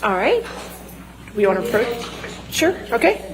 All right. We want to approach? Sure. Okay.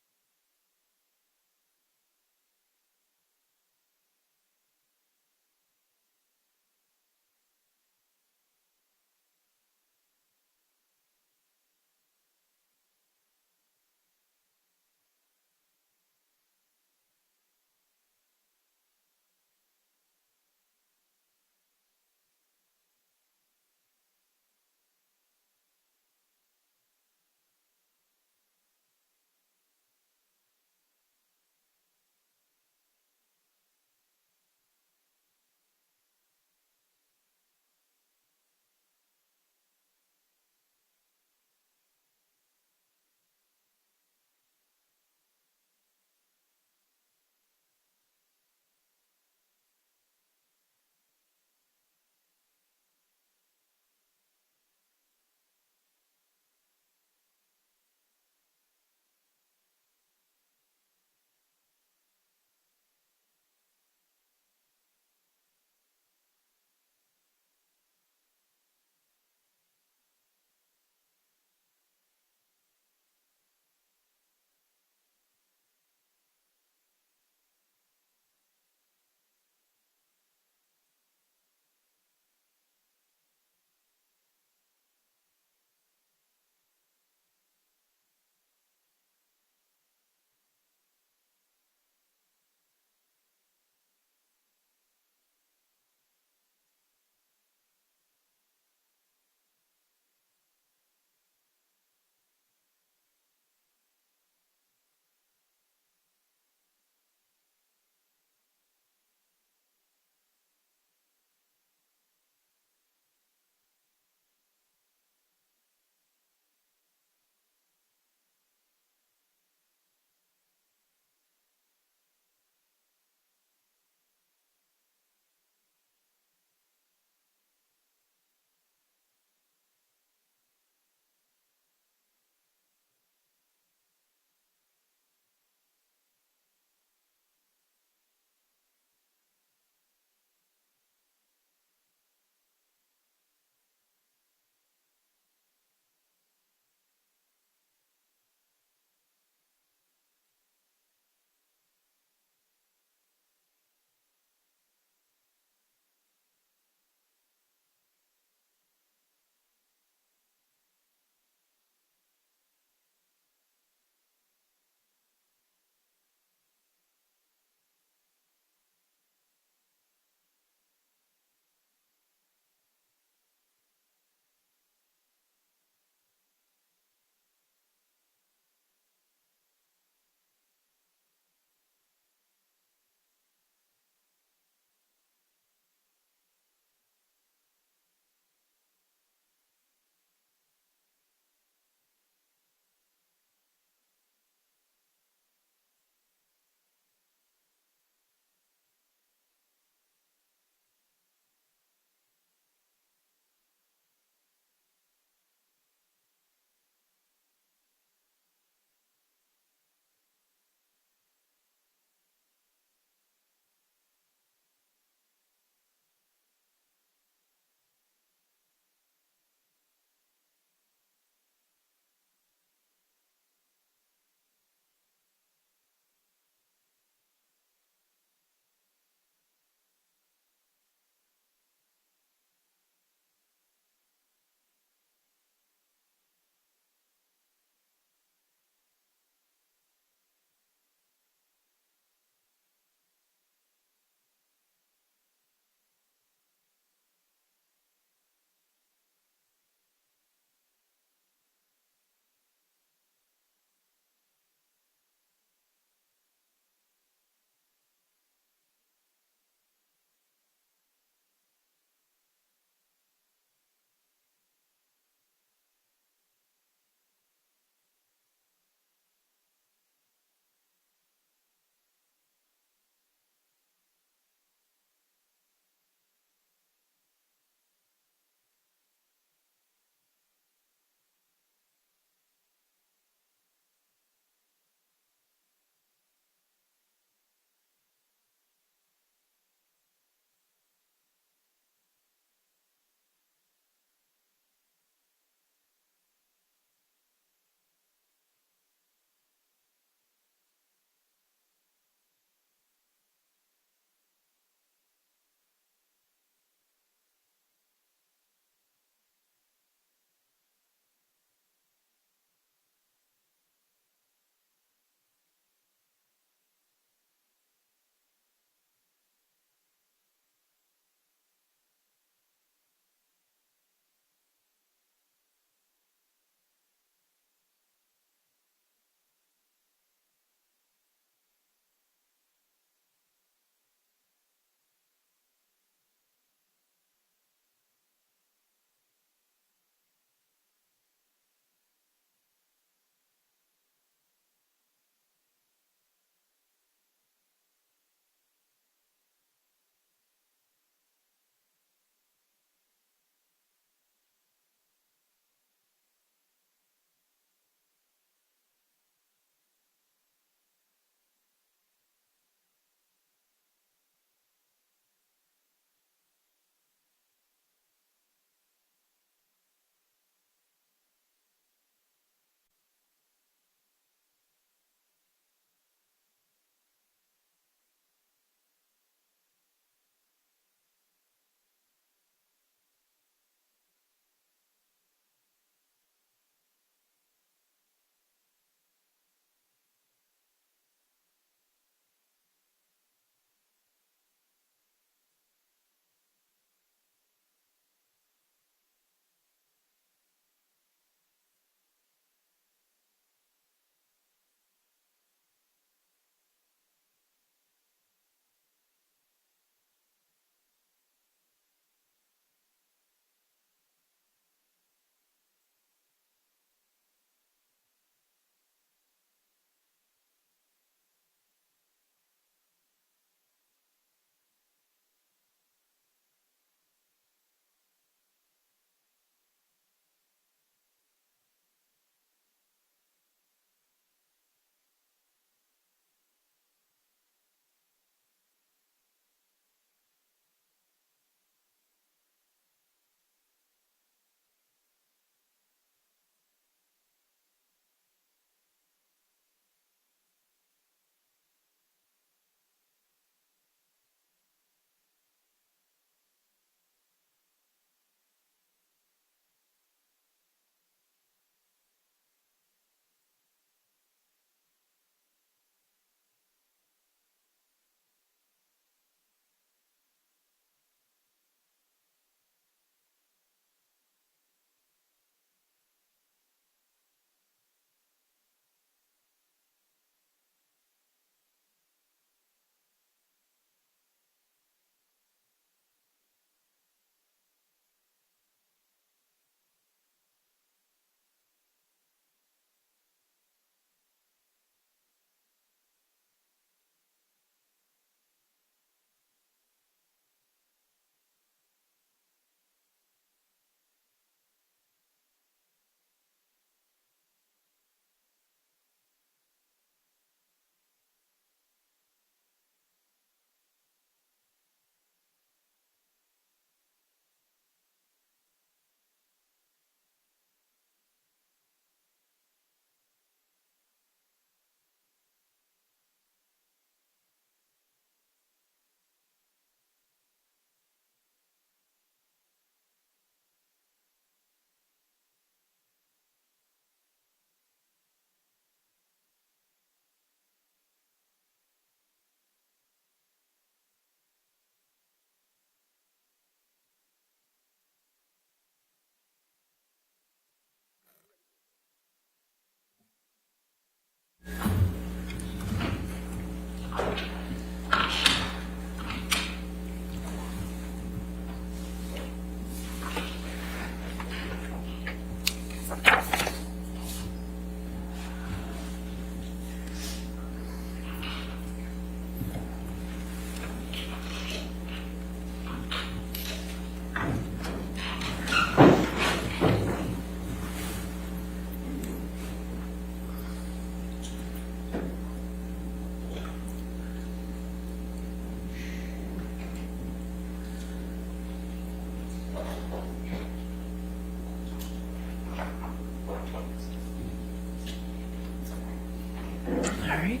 All right.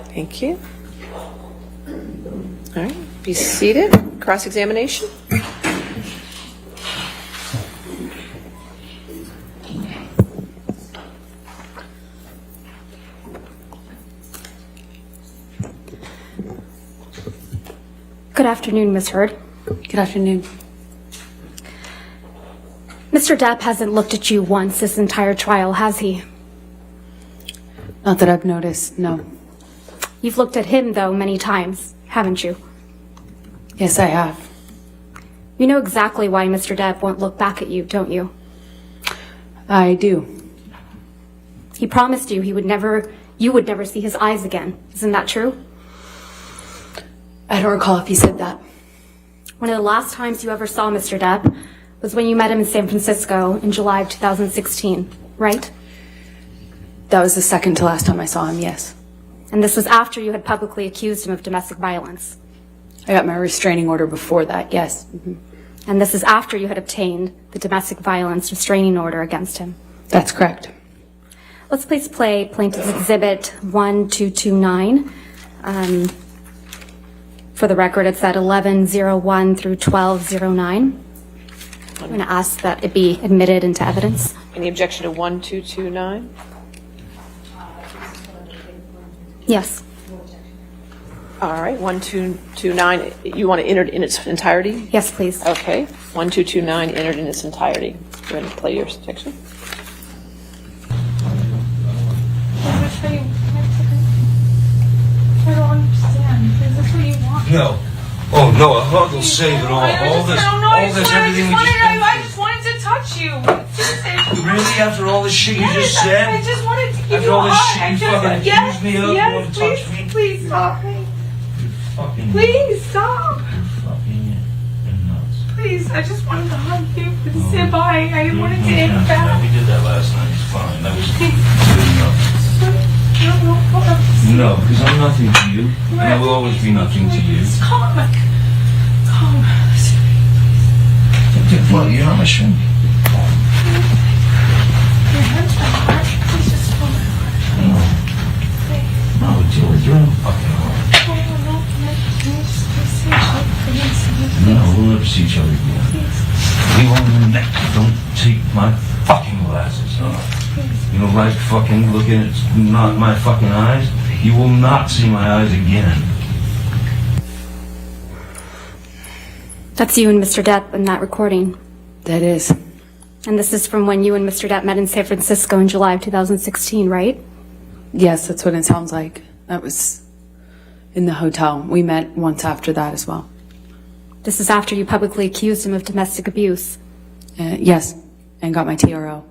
Thank you. All right. Be seated. Cross-examination. Good afternoon, Ms. Heard. Good afternoon. Mr. Depp hasn't looked at you once this entire trial, has he? Not that I've noticed, no. You've looked at him, though, many times, haven't you? Yes, I have. You know exactly why Mr. Depp won't look back at you, don't you? I do. He promised you you would never see his eyes again. Isn't that true? I don't recall if he said that. One of the last times you ever saw Mr. Depp was when you met him in San Francisco in July of 2016, right? That was the second to last time I saw him, yes. And this was after you had publicly accused him of domestic violence. I got my restraining order before that, yes. Mm-hmm. And this is after you had obtained the domestic violence restraining order against him. That's correct. Let's please play Plaintiff's Exhibit 1229. For the record, it's at 1101 through 1209. I'm going to ask that it be admitted into evidence. Any objection to 1229? Yes. All right. 1229. You want to enter it in its entirety? Yes, please. Okay. 1229 entered in its entirety. You want to play your section? I don't understand. Is this what you want? No. Oh no, a hug will save it all. All this, everything we I just wanted to touch you. Really, after all this shit you just said? I just wanted to give After you a all this hug. shit you fucking accused me of, you want to touch me? Please stop me. Fucking, Please stop. fucking nuts. Please, I just wanted to hug you to say bye. I wanted to end that. We did that last night. It's fine. That was good enough. No, because I'm nothing to you, and I will always be nothing to you. Calm. Well, you're not my shrink. Your hands are hard. Please just hold my heart. No, deal with your own fucking heart. No, we'll never see each other again. We won't neck. Don't take my fucking glasses off. You don't like fucking looking at not my fucking eyes? You will not see my eyes again. That's you and Mr. Depp in that recording. That is. And this is from when you and Mr. Depp met in San Francisco in July of 2016, right? Yes, that's what it sounds like. That was in the hotel. We met once after that as well. This is after you publicly accused him of domestic abuse. Yes, and got my TRO.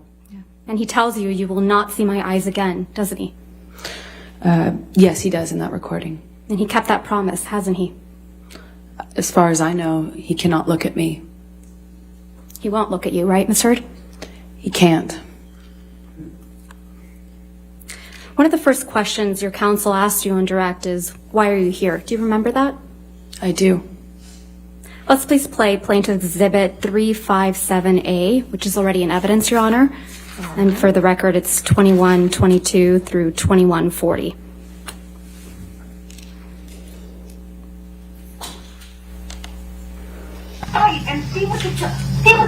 And he tells you will not see my eyes again, doesn't he? Yes, he does in that recording. And he kept that promise, hasn't he? As far as I know, he cannot look at me. He won't look at you, right, Ms. Heard? He can't. One of the first questions your counsel asked you on direct is, why are you here? Do you remember that? I do. Let's please play Plaintiff's Exhibit 357A, which is already in evidence, Your Honor. And for the record, it's 2122 through 2140. Right, and see what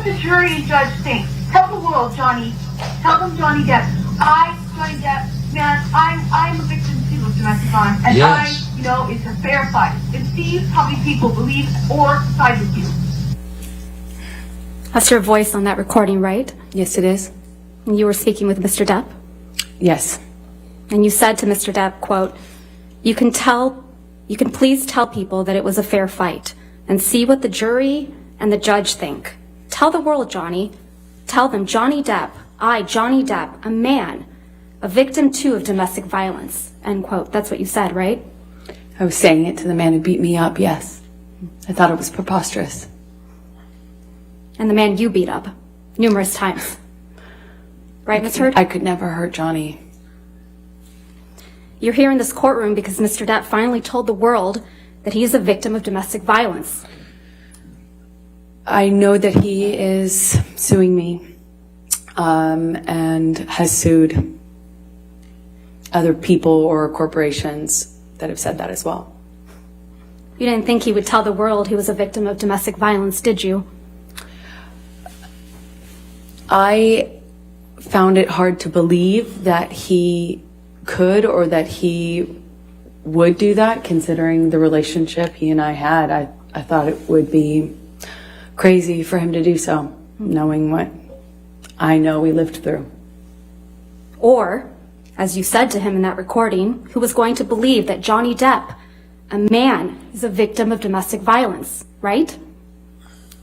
the jury and judge think. Tell the world, Johnny. Tell them, Johnny Depp. Johnny Depp, man, I'm a victim too of domestic violence, and Yes. it's a fair fight. And see how many people believe or side with you. That's your voice on that recording, right? Yes, it is. And you were speaking with Mr. Depp? Yes. And you said to Mr. Depp, quote, you can please tell people that it was a fair fight and see what the jury and the judge think. Tell the world, Johnny. Tell them, Johnny Depp, Johnny Depp, a man, a victim too of domestic violence, end quote. That's what you said, right? I was saying it to the man who beat me up, yes. I thought it was preposterous. And the man you beat up numerous times. Right, Ms. Heard? I could never hurt Johnny. You're here in this courtroom because Mr. Depp finally told the world that he is a victim of domestic violence. I know that he is suing me. and has sued other people or corporations that have said that as well. You didn't think he would tell the world he was a victim of domestic violence, did you? I found it hard to believe that he could or that he would do that, considering the relationship he and I had. I thought it would be crazy for him to do so, knowing what I know we lived through. Or, as you said to him in that recording, who was going to believe that Johnny Depp, a man, is a victim of domestic violence, right?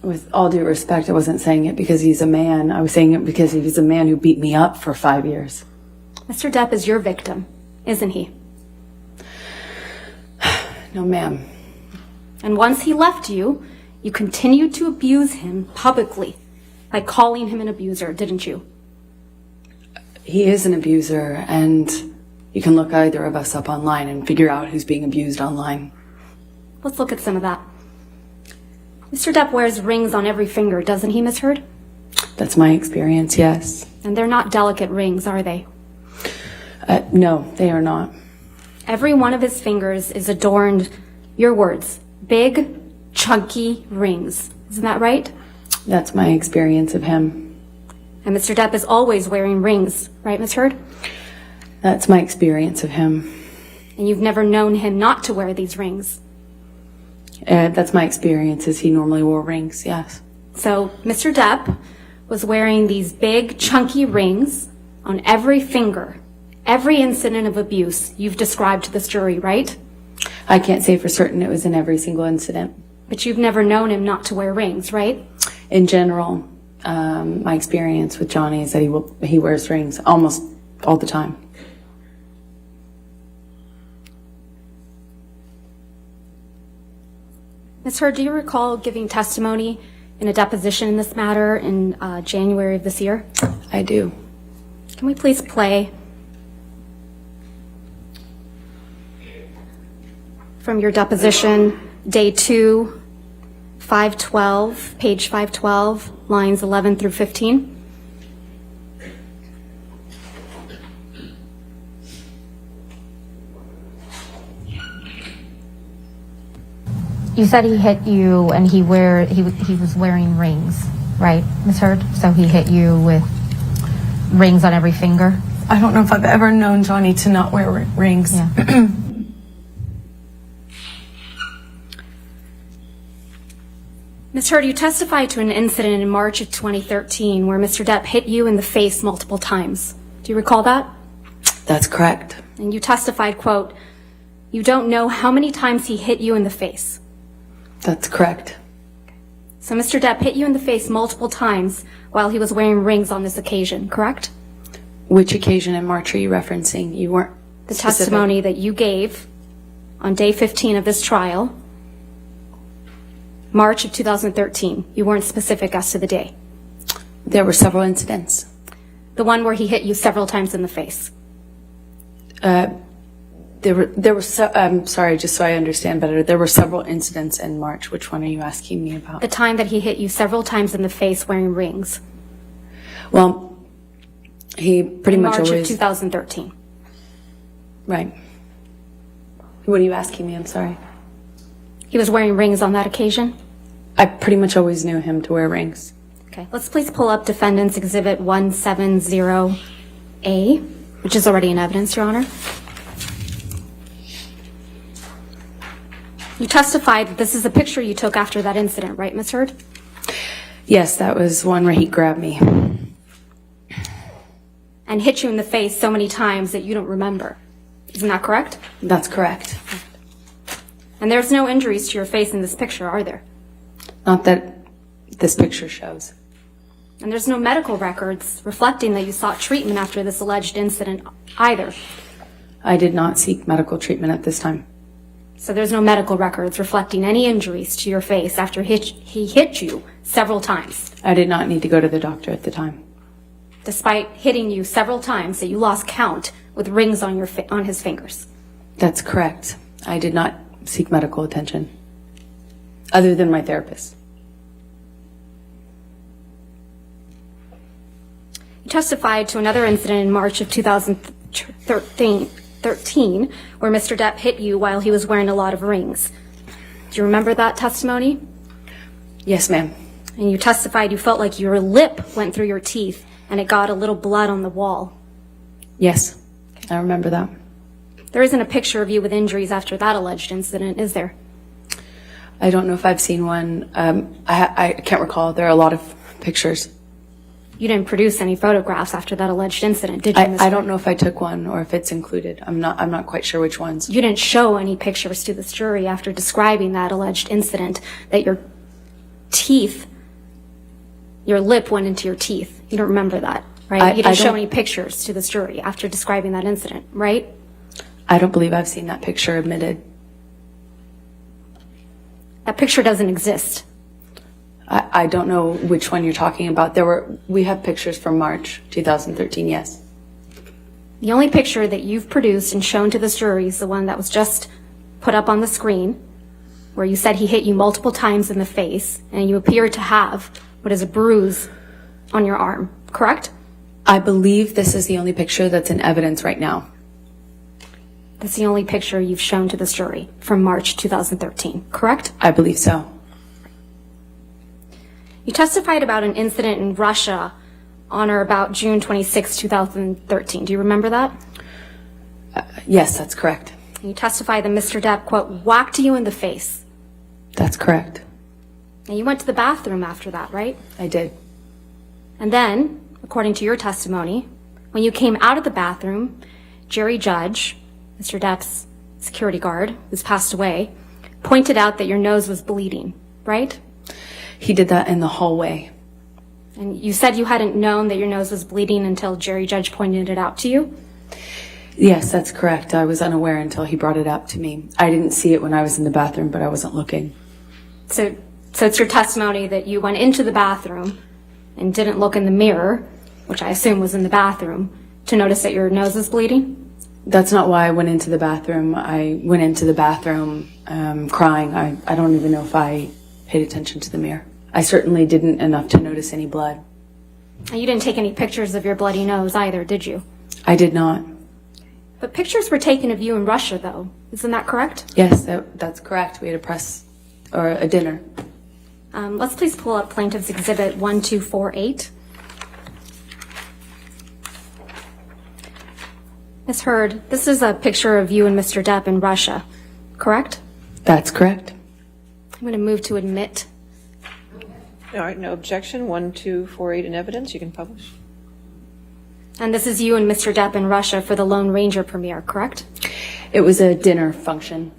With all due respect, I wasn't saying it because he's a man. I was saying it because he's a man who beat me up for 5 years. Mr. Depp is your victim, isn't he? No, ma'am. And once he left you, you continued to abuse him publicly by calling him an abuser, didn't you? He is an abuser, and you can look either of us up online and figure out who's being abused online. Let's look at some of that. Mr. Depp wears rings on every finger, doesn't he, Ms. Heard? That's my experience, yes. And they're not delicate rings, are they? No, they are not. Every one of his fingers is adorned, your words, big, chunky rings. Isn't that right? That's my experience of him. And Mr. Depp is always wearing rings, right, Ms. Heard? That's my experience of him. And you've never known him not to wear these rings. That's my experience, is he normally wore rings, yes. So Mr. Depp was wearing these big, chunky rings on every finger, every incident of abuse you've described to this jury, right? I can't say for certain it was in every single incident. But you've never known him not to wear rings, right? In general, my experience with Johnny is that he wears rings almost all the time. Ms. Heard, do you recall giving testimony in a deposition in this matter in January of this year? I do. Can we please play from your deposition, day 2, 512, page 512, lines 11 through 15? You said he hit you and he was wearing rings, right, Ms. Heard? So he hit you with rings on every finger? I don't know if I've ever known Johnny to not wear rings. Yeah. Ms. Heard, you testified to an incident in March of 2013 where Mr. Depp hit you in the face multiple times. Do you recall that? That's correct. And you testified, quote, "You don't know how many times he hit you in the face." That's correct. So Mr. Depp hit you in the face multiple times while he was wearing rings on this occasion, correct? Which occasion in March are you referencing? You weren't The specific. testimony that you gave on day 15 of this trial, March of 2013. You weren't specific as to the day. There were several incidents. The one where he hit you several times in the face. I'm sorry, just so I understand better. There were several incidents in March. Which one are you asking me about? The time that he hit you several times in the face wearing rings. Well, he pretty In much March of always. 2013. Right. What are you asking me? I'm sorry. He was wearing rings on that occasion? I pretty much always knew him to wear rings. Okay, let's please pull up Defendant's Exhibit 170A, which is already in evidence, Your Honor. You testified that this is a picture you took after that incident, right, Ms. Heard? Yes, that was one where he grabbed me. And hit you in the face so many times that you don't remember. Isn't that correct? That's correct. And there's no injuries to your face in this picture, are there? Not that this picture shows. And there's no medical records reflecting that you sought treatment after this alleged incident either. I did not seek medical treatment at this time. So there's no medical records reflecting any injuries to your face after he hit you several times, I did not need to go to the doctor at the time. despite hitting you several times that you lost count with rings on on his fingers. That's correct. I did not seek medical attention, other than my therapist. You testified to another incident in March of 2013 where Mr. Depp hit you while he was wearing a lot of rings. Do you remember that testimony? Yes, ma'am. And you testified you felt like your lip went through your teeth and it got a little blood on the wall. Yes, I remember that. There isn't a picture of you with injuries after that alleged incident, is there? I don't know if I've seen one. I can't recall. There are a lot of pictures. You didn't produce any photographs after that alleged incident, did you, Ms. I don't know if I took one or if it's included. I'm not quite sure which ones. You didn't show any pictures to this jury after describing that alleged incident that your teeth, your lip went into your teeth. You don't remember that, right? You didn't show any pictures to this jury after describing that incident, right? I don't believe I've seen that picture admitted. That picture doesn't exist. I don't know which one you're talking about. We have pictures from March 2013, yes. The only picture that you've produced and shown to this jury is the one that was just put up on the screen, where you said he hit you multiple times in the face, and you appear to have what is a bruise on your arm, correct? I believe this is the only picture that's in evidence right now. That's the only picture you've shown to this jury from March 2013, correct? I believe so. You testified about an incident in Russia on or about June 26, 2013. Do you remember that? Yes, that's correct. You testified that Mr. Depp, quote, whacked you in the face. That's correct. And you went to the bathroom after that, right? I did. And then, according to your testimony, when you came out of the bathroom, Jerry Judge, Mr. Depp's security guard, who's passed away, pointed out that your nose was bleeding, right? He did that in the hallway. And you said you hadn't known that your nose was bleeding until Jerry Judge pointed it out to you? Yes, that's correct. I was unaware until he brought it up to me. I didn't see it when I was in the bathroom, but I wasn't looking. So it's your testimony that you went into the bathroom and didn't look in the mirror, which I assume was in the bathroom, to notice that your nose was bleeding? That's not why I went into the bathroom. I went into the bathroom crying. I don't even know if I paid attention to the mirror. I certainly didn't enough to notice any blood. And you didn't take any pictures of your bloody nose either, did you? I did not. But pictures were taken of you in Russia, though. Isn't that correct? Yes, that's correct. We had a press or a dinner. Let's please pull up Plaintiff's Exhibit 1248. Ms. Heard, this is a picture of you and Mr. Depp in Russia, correct? That's correct. I'm going to move to admit. All right, no objection. 1248 in evidence. You can publish. And this is you and Mr. Depp in Russia for the Lone Ranger premiere, correct? It was a dinner function,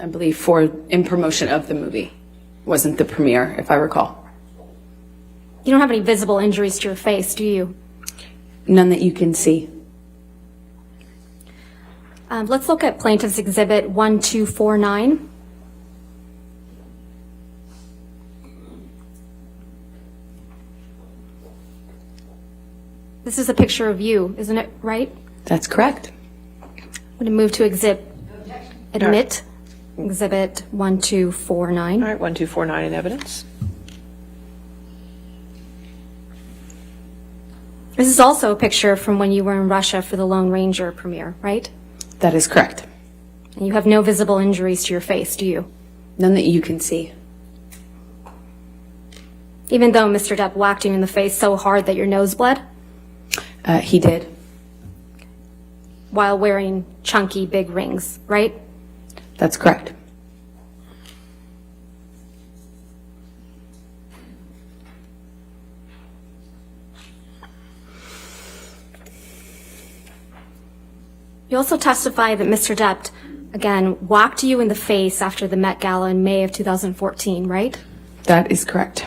I believe, in promotion of the movie. Wasn't the premiere, if I recall. You don't have any visible injuries to your face, do you? None that you can see. Let's look at Plaintiff's Exhibit 1249. This is a picture of you, isn't it right? That's correct. I'm going to move to admit Exhibit 1249. All right, 1249 in evidence. This is also a picture from when you were in Russia for the Lone Ranger premiere, right? That is correct. And you have no visible injuries to your face, do you? None that you can see. Even though Mr. Depp whacked you in the face so hard that your nose bled? He did. While wearing chunky big rings, right? That's correct. You also testify that Mr. Depp, again, whacked you in the face after the Met Gala in May of 2014, right? That is correct.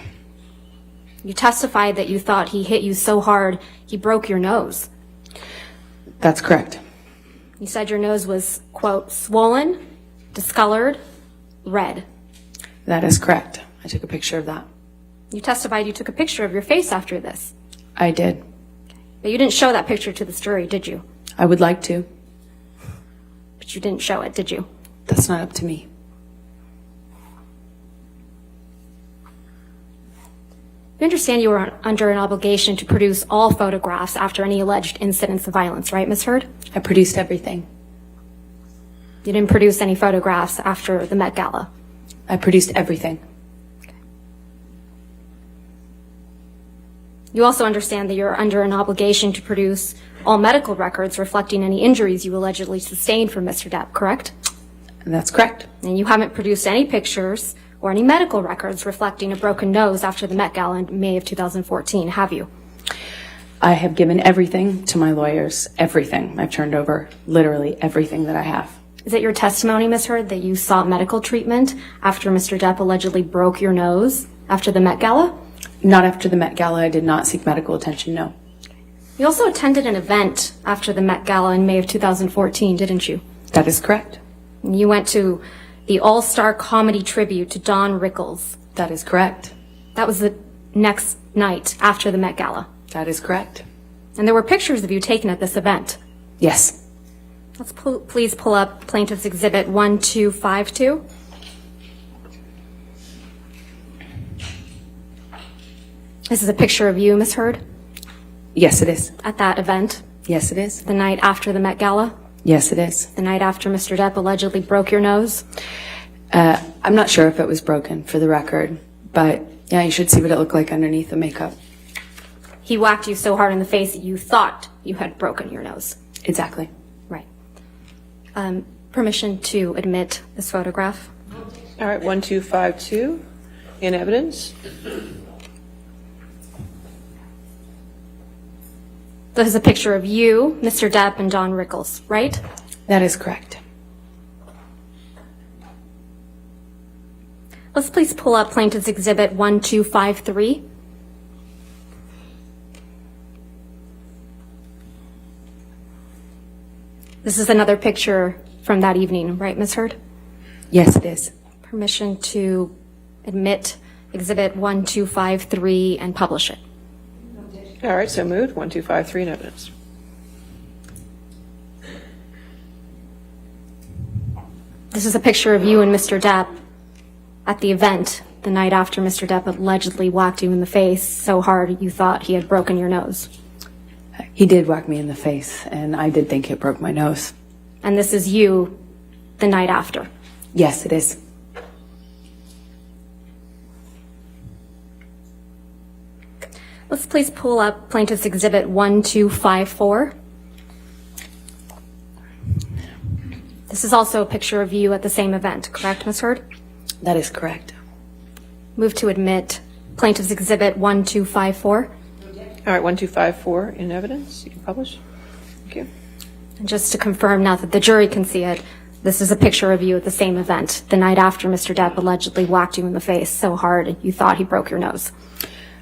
You testified that you thought he hit you so hard he broke your nose. That's correct. You said your nose was, quote, swollen, discolored, red. That is correct. I took a picture of that. You testified you took a picture of your face after this. I did. But you didn't show that picture to this jury, did you? I would like to. But you didn't show it, did you? That's not up to me. You understand you were under an obligation to produce all photographs after any alleged incidents of violence, right, Ms. Heard? I produced everything. You didn't produce any photographs after the Met Gala. I produced everything. You also understand that you're under an obligation to produce all medical records reflecting any injuries you allegedly sustained from Mr. Depp, correct? That's correct. And you haven't produced any pictures or any medical records reflecting a broken nose after the Met Gala in May of 2014, have you? I have given everything to my lawyers, everything. I've turned over literally everything that I have. Is it your testimony, Ms. Heard, that you sought medical treatment after Mr. Depp allegedly broke your nose after the Met Gala? Not after the Met Gala. I did not seek medical attention, no. You also attended an event after the Met Gala in May of 2014, didn't you? That is correct. You went to the All-Star Comedy Tribute to Don Rickles. That is correct. That was the next night after the Met Gala. That is correct. And there were pictures of you taken at this event. Yes. Let's please pull up Plaintiff's Exhibit 1252. This is a picture of you, Ms. Heard, Yes, it is. at that event, Yes, it is. the night after the Met Gala, Yes, it is. the night after Mr. Depp allegedly broke your nose. I'm not sure if it was broken, for the record, but yeah, you should see what it looked like underneath the makeup. He whacked you so hard in the face that you thought you had broken your nose. Exactly. Right. Permission to admit this photograph. All right, 1252 in evidence. This is a picture of you, Mr. Depp, and Don Rickles, right? That is correct. Let's please pull up Plaintiff's Exhibit 1253. This is another picture from that evening, right, Ms. Heard? Yes, it is. Permission to admit Exhibit 1253 and publish it. All right, so moved. 1253 in evidence. This is a picture of you and Mr. Depp at the event the night after Mr. Depp allegedly whacked you in the face so hard you thought he had broken your nose. He did whack me in the face, and I did think it broke my nose. And this is you the night after. Yes, it is. Let's please pull up Plaintiff's Exhibit 1254. This is also a picture of you at the same event, correct, Ms. Heard? That is correct. Move to admit Plaintiff's Exhibit 1254. All right, 1254 in evidence. You can publish. Thank you. And just to confirm now that the jury can see it, this is a picture of you at the same event, the night after Mr. Depp allegedly whacked you in the face so hard you thought he broke your nose.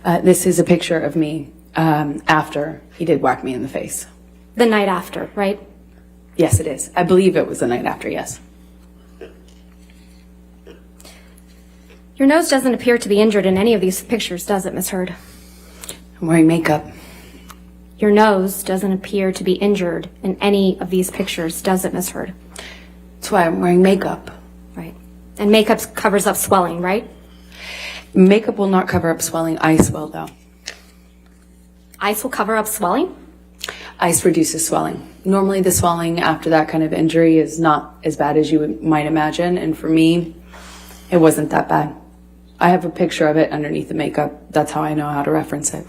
This is a picture of me after he did whack me in the face. The night after, right? Yes, it is. I believe it was the night after, yes. Your nose doesn't appear to be injured in any of these pictures, does it, Ms. Heard? I'm wearing makeup. Your nose doesn't appear to be injured in any of these pictures, does it, Ms. Heard? That's why I'm wearing makeup. Right. And makeup covers up swelling, right? Makeup will not cover up swelling. Ice will, though. Ice will cover up swelling? Ice reduces swelling. Normally, the swelling after that kind of injury is not as bad as you might imagine, and for me, it wasn't that bad. I have a picture of it underneath the makeup. That's how I know how to reference it.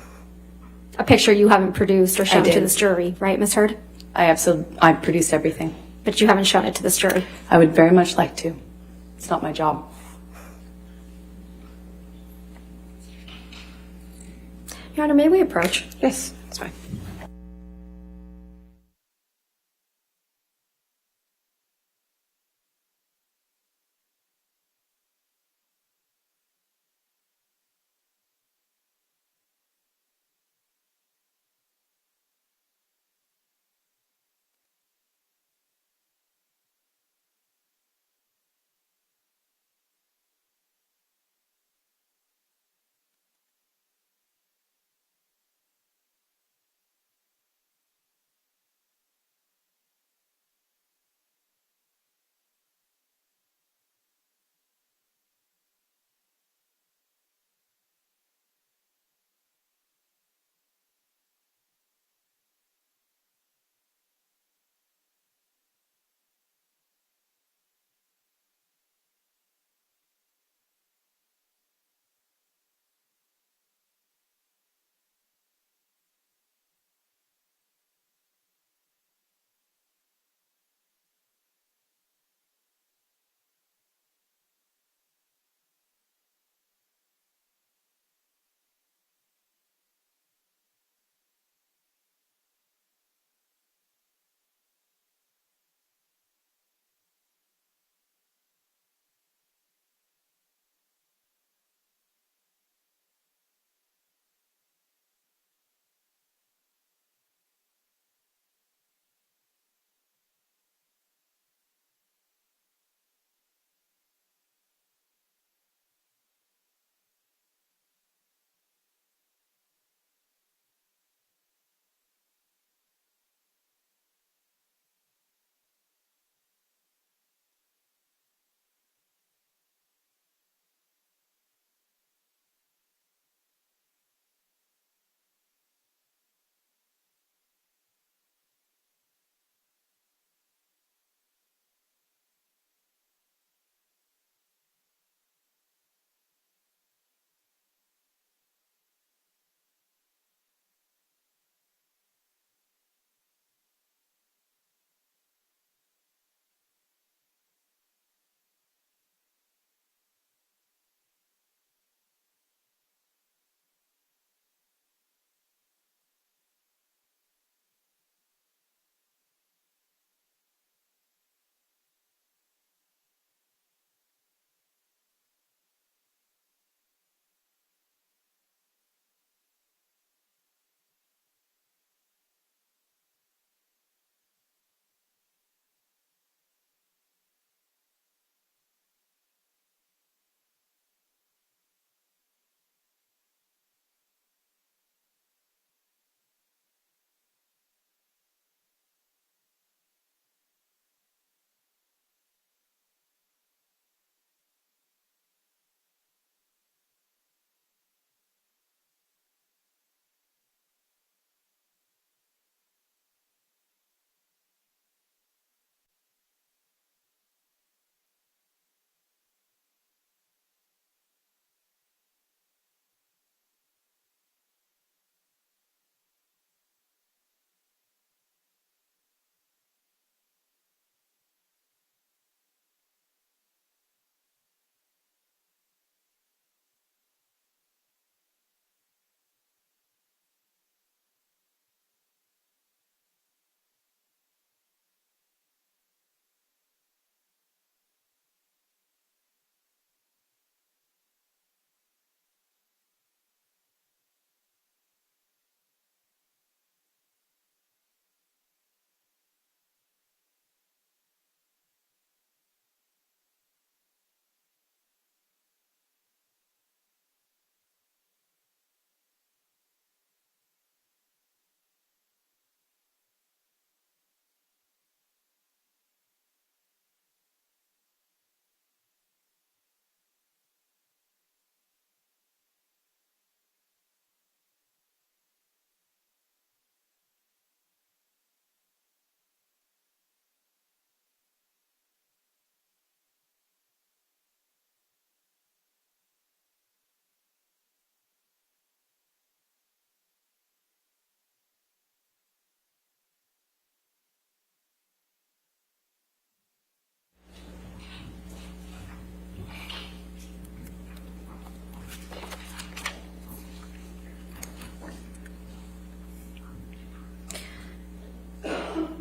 A picture you haven't produced or shown did. to this jury, right, Ms. Heard? I produced everything. But you haven't shown it to this jury. I would very much like to. It's not my job. Your Honor, may we approach? Yes, that's fine.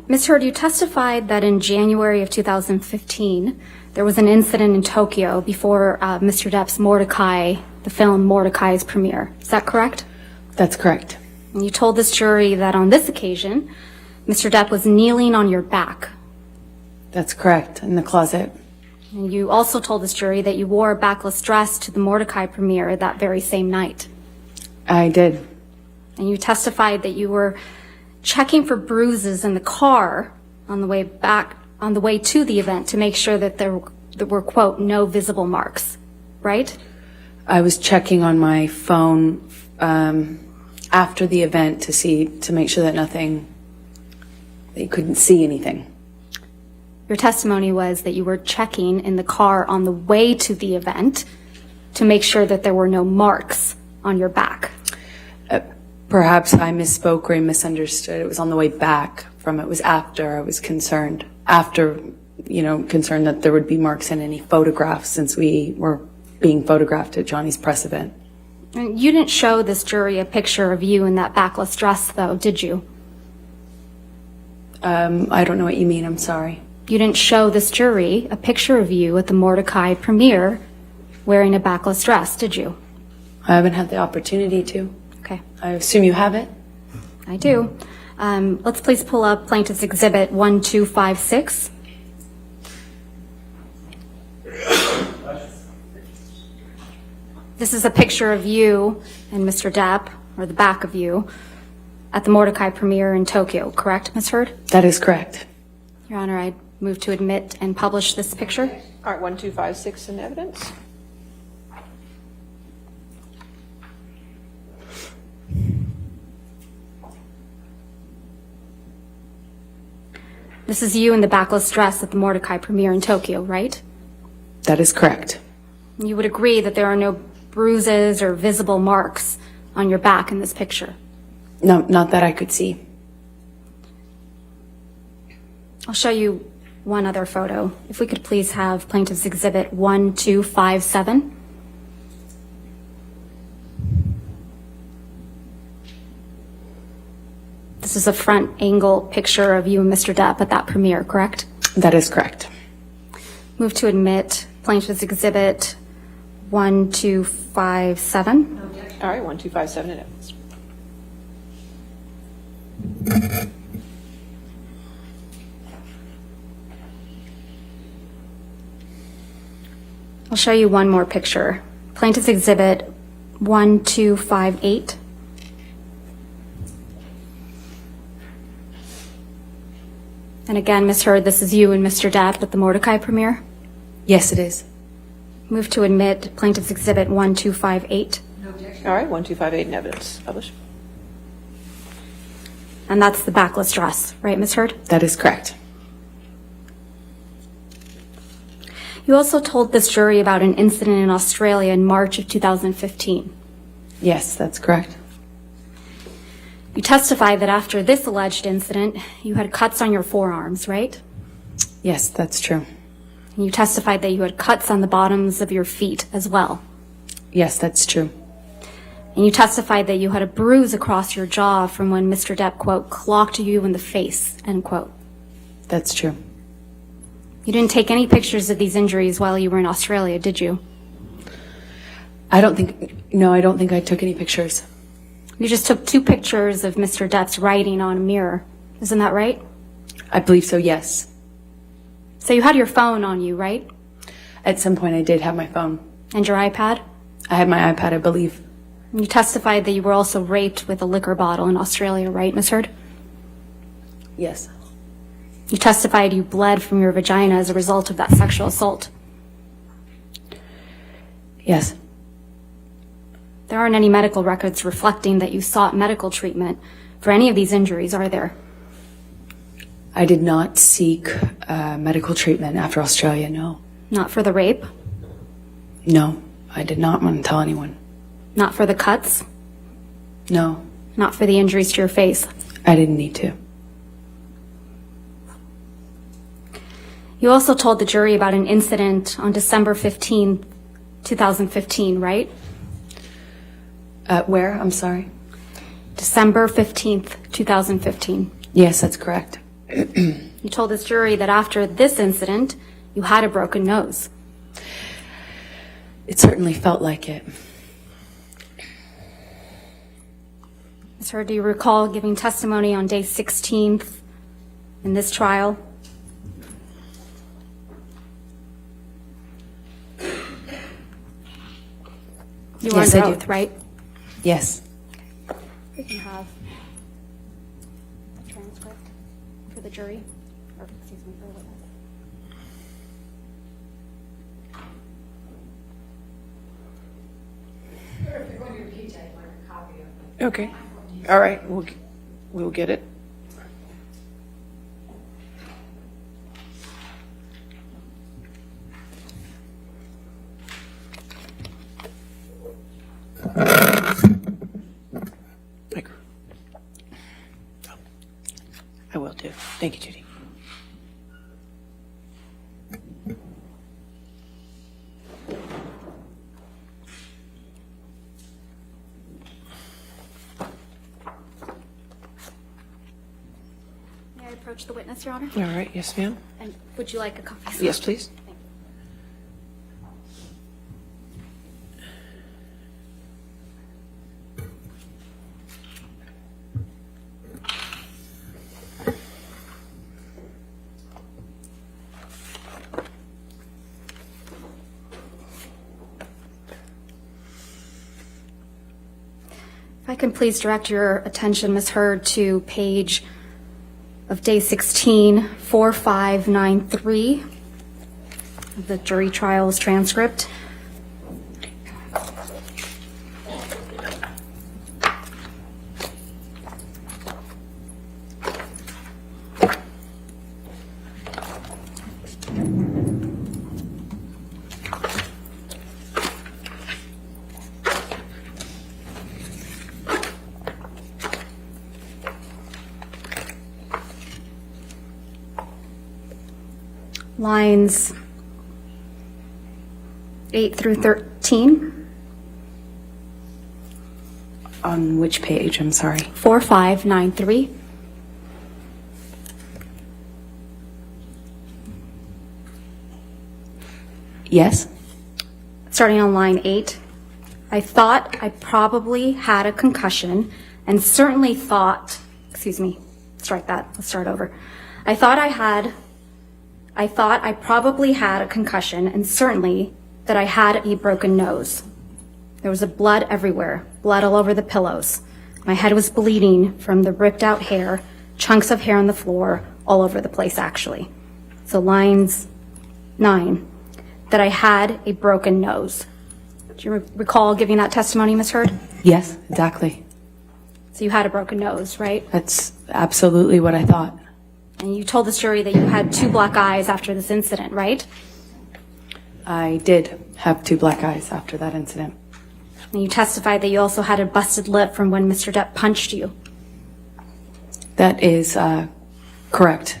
Ms. Heard, you testified that in January of 2015, there was an incident in Tokyo before Mr. Depp's Mordecai, the film Mordecai's premiere. Is that correct? That's correct. And you told this jury that on this occasion, Mr. Depp was kneeling on your back. That's correct, in the closet. And you also told this jury that you wore a backless dress to the Mordecai premiere that very same night. I did. And you testified that you were checking for bruises in the car on the way to the event to make sure that there were, quote, no visible marks, right? I was checking on my phone after the event to make sure that you couldn't see anything. Your testimony was that you were checking in the car on the way to the event to make sure that there were no marks on your back. Perhaps I misspoke or I misunderstood. It was on the way back from it was after I was concerned. Concerned that there would be marks in any photographs since we were being photographed at Johnny's press event. And you didn't show this jury a picture of you in that backless dress, though, did you? I don't know what you mean. I'm sorry. You didn't show this jury a picture of you at the Mordecai premiere wearing a backless dress, did you? I haven't had the opportunity to. Okay. I assume you have it? I do. Let's please pull up Plaintiff's Exhibit 1256. This is a picture of you and Mr. Depp, or the back of you, at the Mordecai premiere in Tokyo, correct, Ms. Heard? That is correct. Your Honor, I move to admit and publish this picture. All right, 1256 in evidence. This is you in the backless dress at the Mordecai premiere in Tokyo, right? That is correct. You would agree that there are no bruises or visible marks on your back in this picture? No, not that I could see. I'll show you one other photo. If we could please have Plaintiff's Exhibit 1257. This is a front angle picture of you and Mr. Depp at that premiere, correct? That is correct. Move to admit Plaintiff's Exhibit 1257. All right, 1257 in evidence. I'll show you one more picture. Plaintiff's Exhibit 1258. And again, Ms. Heard, this is you and Mr. Depp at the Mordecai premiere. Yes, it is. Move to admit Plaintiff's Exhibit 1258. All right, 1258 in evidence. Publish. And that's the backless dress, right, Ms. Heard? That is correct. You also told this jury about an incident in Australia in March of 2015. Yes, that's correct. You testified that after this alleged incident, you had cuts on your forearms, right? Yes, that's true. And you testified that you had cuts on the bottoms of your feet as well. Yes, that's true. And you testified that you had a bruise across your jaw from when Mr. Depp, quote, clocked you in the face, end quote. That's true. You didn't take any pictures of these injuries while you were in Australia, did you? I don't think I took any pictures. You just took 2 pictures of Mr. Depp's writing on a mirror. Isn't that right? I believe so, yes. So you had your phone on you, right? At some point I did have my phone. And your iPad? I had my iPad, I believe. And you testified that you were also raped with a liquor bottle in Australia, right, Ms. Heard? Yes. You testified you bled from your vagina as a result of that sexual assault. Yes. There aren't any medical records reflecting that you sought medical treatment for any of these injuries, are there? I did not seek medical treatment after Australia, no. Not for the rape? No, I did not want to tell anyone. Not for the cuts? No, Not for the injuries to your face? I didn't need to. You also told the jury about an incident on December 15, 2015, right? Where? I'm sorry. December 15th, 2015. Yes, that's correct. You told this jury that after this incident, you had a broken nose. It certainly felt like it. Ms. Heard, do you recall giving testimony on day 16th in this trial? You were Yes, under I do. oath, right? Yes. We can have a transcript for the jury, or excuse me, for the witness. Okay. All right, we'll get it. I will do. Thank you, Judy. May I approach the witness, Your Honor? All right, yes, ma'am. And would you like a copy? sir? Yes, please. If I can please direct your attention, Ms. Heard, to page of day 16, 4593 of the jury trials transcript. Lines 8 through 13, On which page? I'm sorry. 4593. Yes? Starting on line 8, I thought I probably had a concussion and certainly thought, excuse me, strike that, let's start over. I thought I probably had a concussion and certainly that I had a broken nose. There was blood everywhere, blood all over the pillows. My head was bleeding from the ripped out hair, chunks of hair on the floor, all over the place actually. So lines 9, that I had a broken nose. Do you recall giving that testimony, Ms. Heard? Yes, exactly. So you had a broken nose, right? That's absolutely what I thought. And you told this jury that you had 2 black eyes after this incident, right? I did have 2 black eyes after that incident. And you testified that you also had a busted lip from when Mr. Depp punched you. That is correct.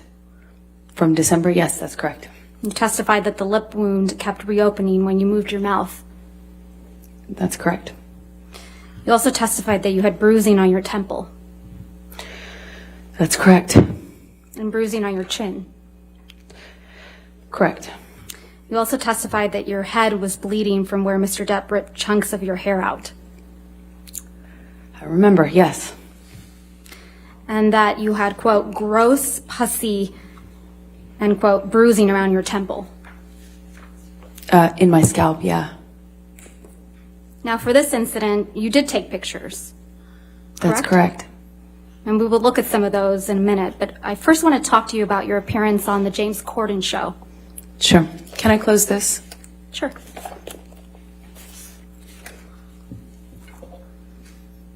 From December, yes, that's correct. You testified that the lip wound kept reopening when you moved your mouth. That's correct. You also testified that you had bruising on your temple That's correct. and bruising on your chin. Correct. You also testified that your head was bleeding from where Mr. Depp ripped chunks of your hair out. I remember, yes. And that you had, quote, gross, pussy, and, quote, bruising around your temple. In my scalp, yeah. Now, for this incident, you did take pictures. That's Correct? correct. And we will look at some of those in a minute, but I first want to talk to you about your appearance on the James Corden show. Sure. Can I close this? Sure.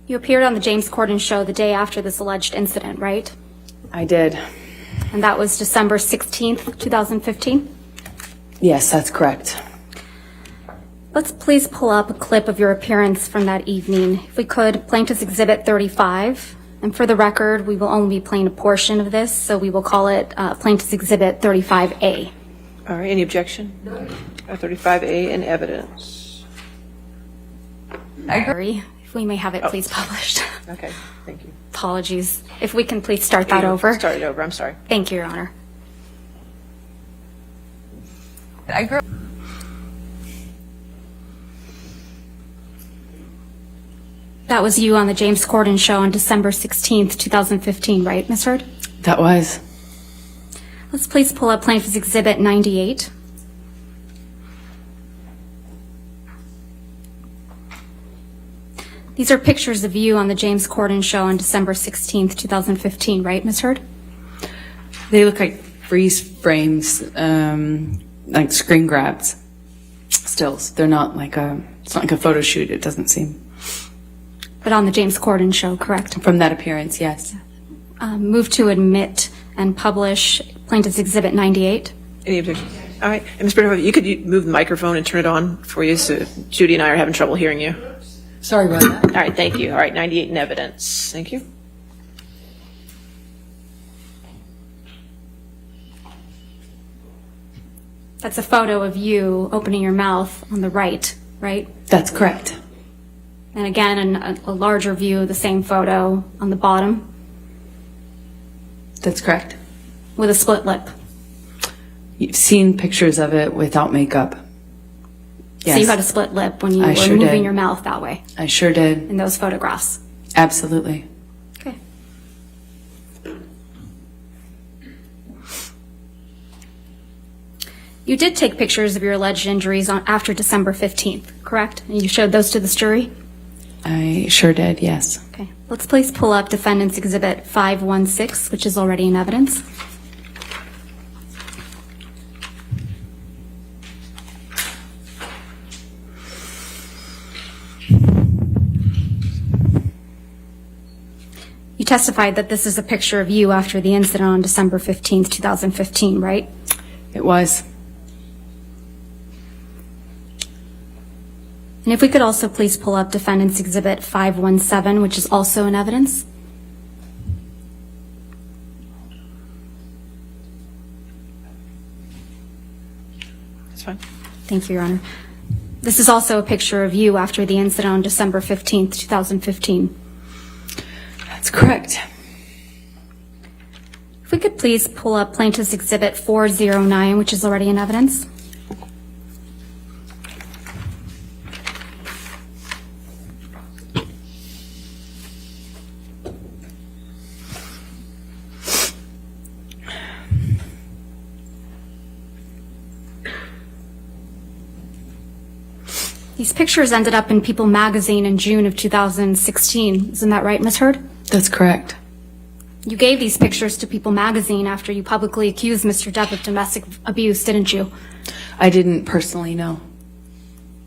You appeared on the James Corden show the day after this alleged incident, right? I did. And that was December 16th, 2015? Yes, that's correct. Let's please pull up a clip of your appearance from that evening. If we could, Plaintiff's Exhibit 35. And for the record, we will only be playing a portion of this, so we will call it Plaintiff's Exhibit 35A. All right, any objection? No. 35A in evidence. If we may have it please published. Okay, thank you. Apologies. If we can please start that over. Start it over, I'm sorry. Thank you, Your Honor. I grew That was you on the James Corden show on December 16th, 2015, right, Ms. Heard? That was. Let's please pull up Plaintiff's Exhibit 98. These are pictures of you on the James Corden show on December 16th, 2015, right, Ms. Heard? They look like freeze frames, like screen grabs, stills. They're not like it's not like a photo shoot, it doesn't seem. But on the James Corden show, correct? From that appearance, yes. Move to admit and publish Plaintiff's Exhibit 98. Any objection? All right, and Ms. Brenner, you could move the microphone and turn it on for you, so Judy and I are having trouble hearing you. Sorry about that. All right, thank you. All right, 98 in evidence. Thank you. That's a photo of you opening your mouth on the right, right? That's correct. And again, a larger view of the same photo on the bottom That's correct. with a split lip. You've seen pictures of it without makeup. Yes. So you had a split lip when you I were sure moving did. your mouth that way I sure did. in those photographs. Absolutely. Okay. You did take pictures of your alleged injuries after December 15th, correct? And you showed those to this jury? I sure did, yes. Okay. Let's please pull up Defendant's Exhibit 516, which is already in evidence. You testified that this is a picture of you after the incident on December 15th, 2015, right? It was. And if we could also please pull up Defendant's Exhibit 517, which is also in evidence. That's fine. Thank you, Your Honor. This is also a picture of you after the incident on December 15th, 2015. That's correct. If we could please pull up Plaintiff's Exhibit 409, which is already in evidence. These pictures ended up in People magazine in June of 2016. Isn't that right, Ms. Heard? That's correct. You gave these pictures to People magazine after you publicly accused Mr. Depp of domestic abuse, didn't you? I didn't personally know.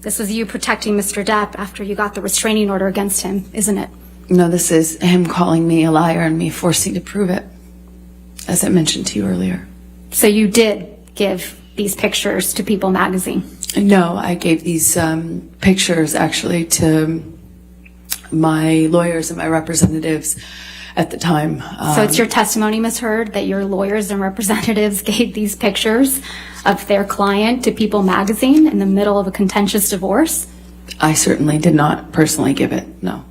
This was you protecting Mr. Depp after you got the restraining order against him, isn't it? No, this is him calling me a liar and me forcing to prove it, as I mentioned to you earlier. So you did give these pictures to People magazine? No, I gave these pictures actually to my lawyers and my representatives at the time. So it's your testimony, Ms. Heard, that your lawyers and representatives gave these pictures of their client to People magazine in the middle of a contentious divorce? I certainly did not personally give it, no.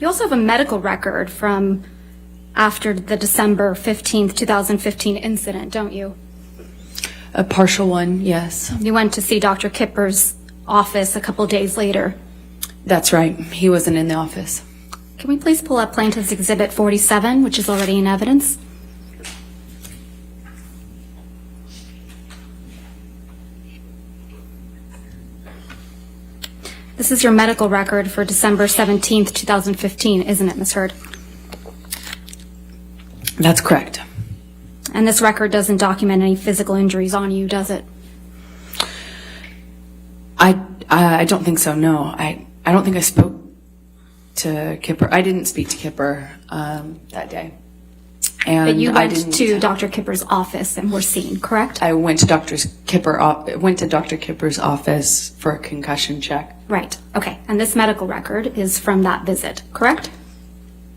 You also have a medical record from after the December 15th, 2015 incident, don't you? A partial one, yes. You went to see Dr. Kipper's office a couple days later. That's right. He wasn't in the office. Can we please pull up Plaintiff's Exhibit 47, which is already in evidence? This is your medical record for December 17th, 2015, isn't it, Ms. Heard? That's correct. And this record doesn't document any physical injuries on you, does it? I don't think so, no. I don't think I spoke to Kipper. I didn't speak to Kipper that day. And But you I went didn't, to Dr. Kipper's office and were seen, correct? I went to Dr. Kipper's office for a concussion check. Right, okay. And this medical record is from that visit, correct?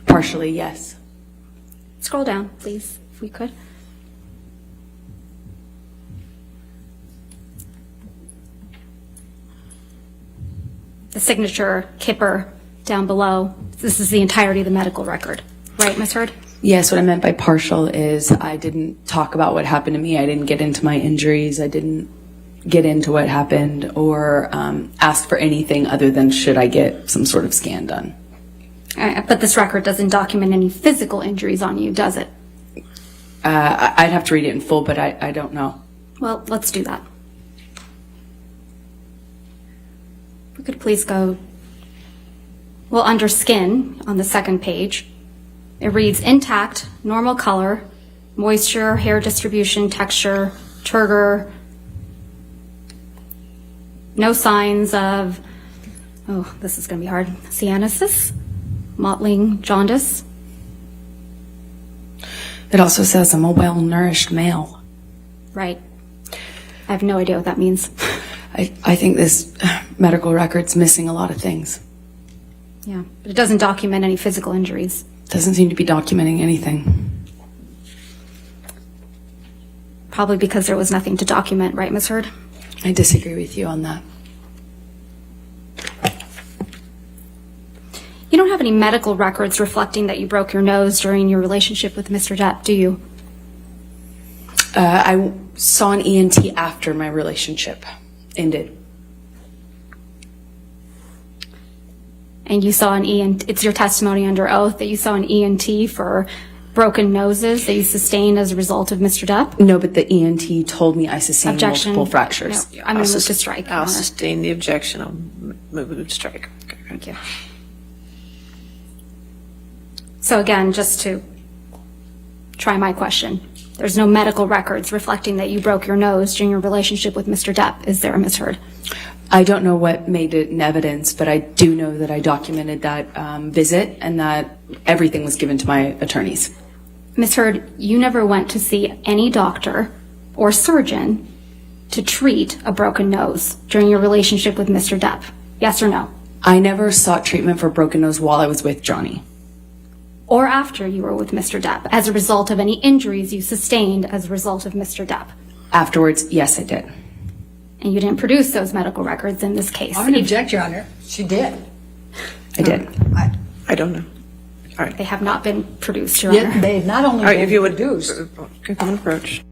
Partially, yes. Scroll down, please, if we could. signature Kipper down below. This is the entirety of the medical record, right, Ms. Hurd? Yes, what I meant by partial is I didn't talk about what happened to me. I didn't get into my injuries. I didn't get into what happened or ask for anything other than should I get some sort of scan done. But this record doesn't document any physical injuries on you, does it? I'd have to read it in full, but I don't know. Well, let's do that. We could please go, well, under skin on the second page. It reads intact, normal color, moisture, hair distribution, texture, turgor, no signs of, oh, this is going to be hard, cyanosis, mottling, jaundice. It also says I'm a well-nourished male. Right. I have no idea what that means. I think this medical record's missing a lot of things. Yeah, but it doesn't document any physical injuries. Doesn't seem to be documenting anything. Probably because there was nothing to document, right, Ms. Hurd? I disagree with you on that. You don't have any medical records reflecting that you broke your nose during your relationship with Mr. Depp, do you? I saw an ENT after my relationship ended. And you saw an ENT, it's your testimony under oath that you saw an ENT for broken noses that you sustained as a result of Mr. Depp? No, but the ENT told me I sustained Objection. multiple fractures. No, I'm going to move to strike. Your I'll Honor. sustain the objection. I'll move to strike. Okay. Thank you. So again, just to try my question, there's no medical records reflecting that you broke your nose during your relationship with Mr. Depp, is there, Ms. Hurd? I don't know what made it in evidence, but I do know that I documented that visit and that everything was given to my attorneys. Ms. Hurd, you never went to see any doctor or surgeon to treat a broken nose during your relationship with Mr. Depp, yes or no? I never sought treatment for broken nose while I was with Johnny. Or after you were with Mr. Depp, as a result of any injuries you sustained as a result of Mr. Depp? Afterwards, yes, I did. And you didn't produce those medical records in this case. I would object, Your Honor. She did. I did. I don't know. All right. They have not been produced, Your Yet Honor. they've not only All right, if you been would produced, come and approach.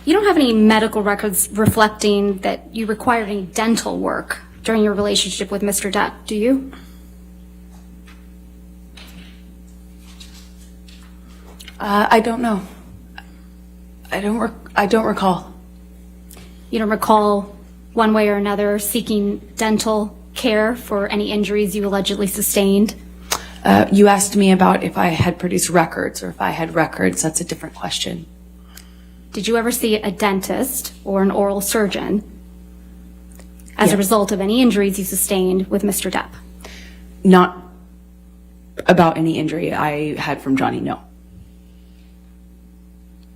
You don't have any medical records reflecting that you required any dental work during your relationship with Mr. Depp, do you? I don't know. I don't recall. You don't recall one way or another seeking dental care for any injuries you allegedly sustained? You asked me about if I had produced records or if I had records. That's a different question. Did you ever see a dentist or an oral surgeon as a result of any injuries you sustained with Mr. Depp? Not about any injury I had from Johnny, no.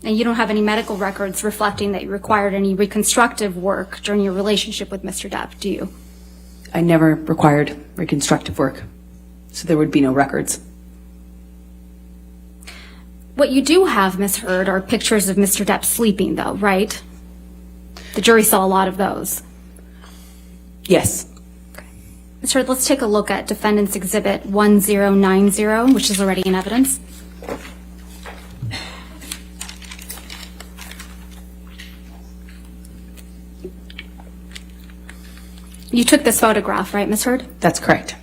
And you don't have any medical records reflecting that you required any reconstructive work during your relationship with Mr. Depp, do you? I never required reconstructive work, so there would be no records. What you do have, Ms. Hurd, are pictures of Mr. Depp sleeping, though, right? The jury saw a lot of those. Yes. Ms. Hurd, let's take a look at Defendant's Exhibit 1090, which is already in evidence. You took this photograph, right, Ms. Hurd? That's correct.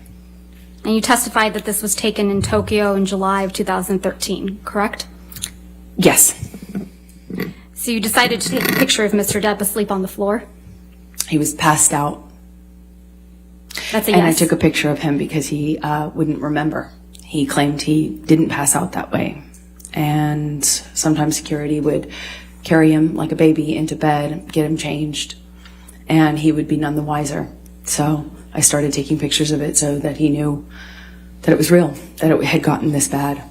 And And you testified that this was taken in Tokyo in July of 2013, correct? Yes. So you decided to take a picture of Mr. Depp asleep on the floor? He was passed out. That's a And yes. I took a picture of him because he wouldn't remember. He claimed he didn't pass out that way. And sometimes security would carry him like a baby into bed, get him changed, and he would be none the wiser. So I started taking pictures of it so that he knew that it was real, that it had gotten this bad.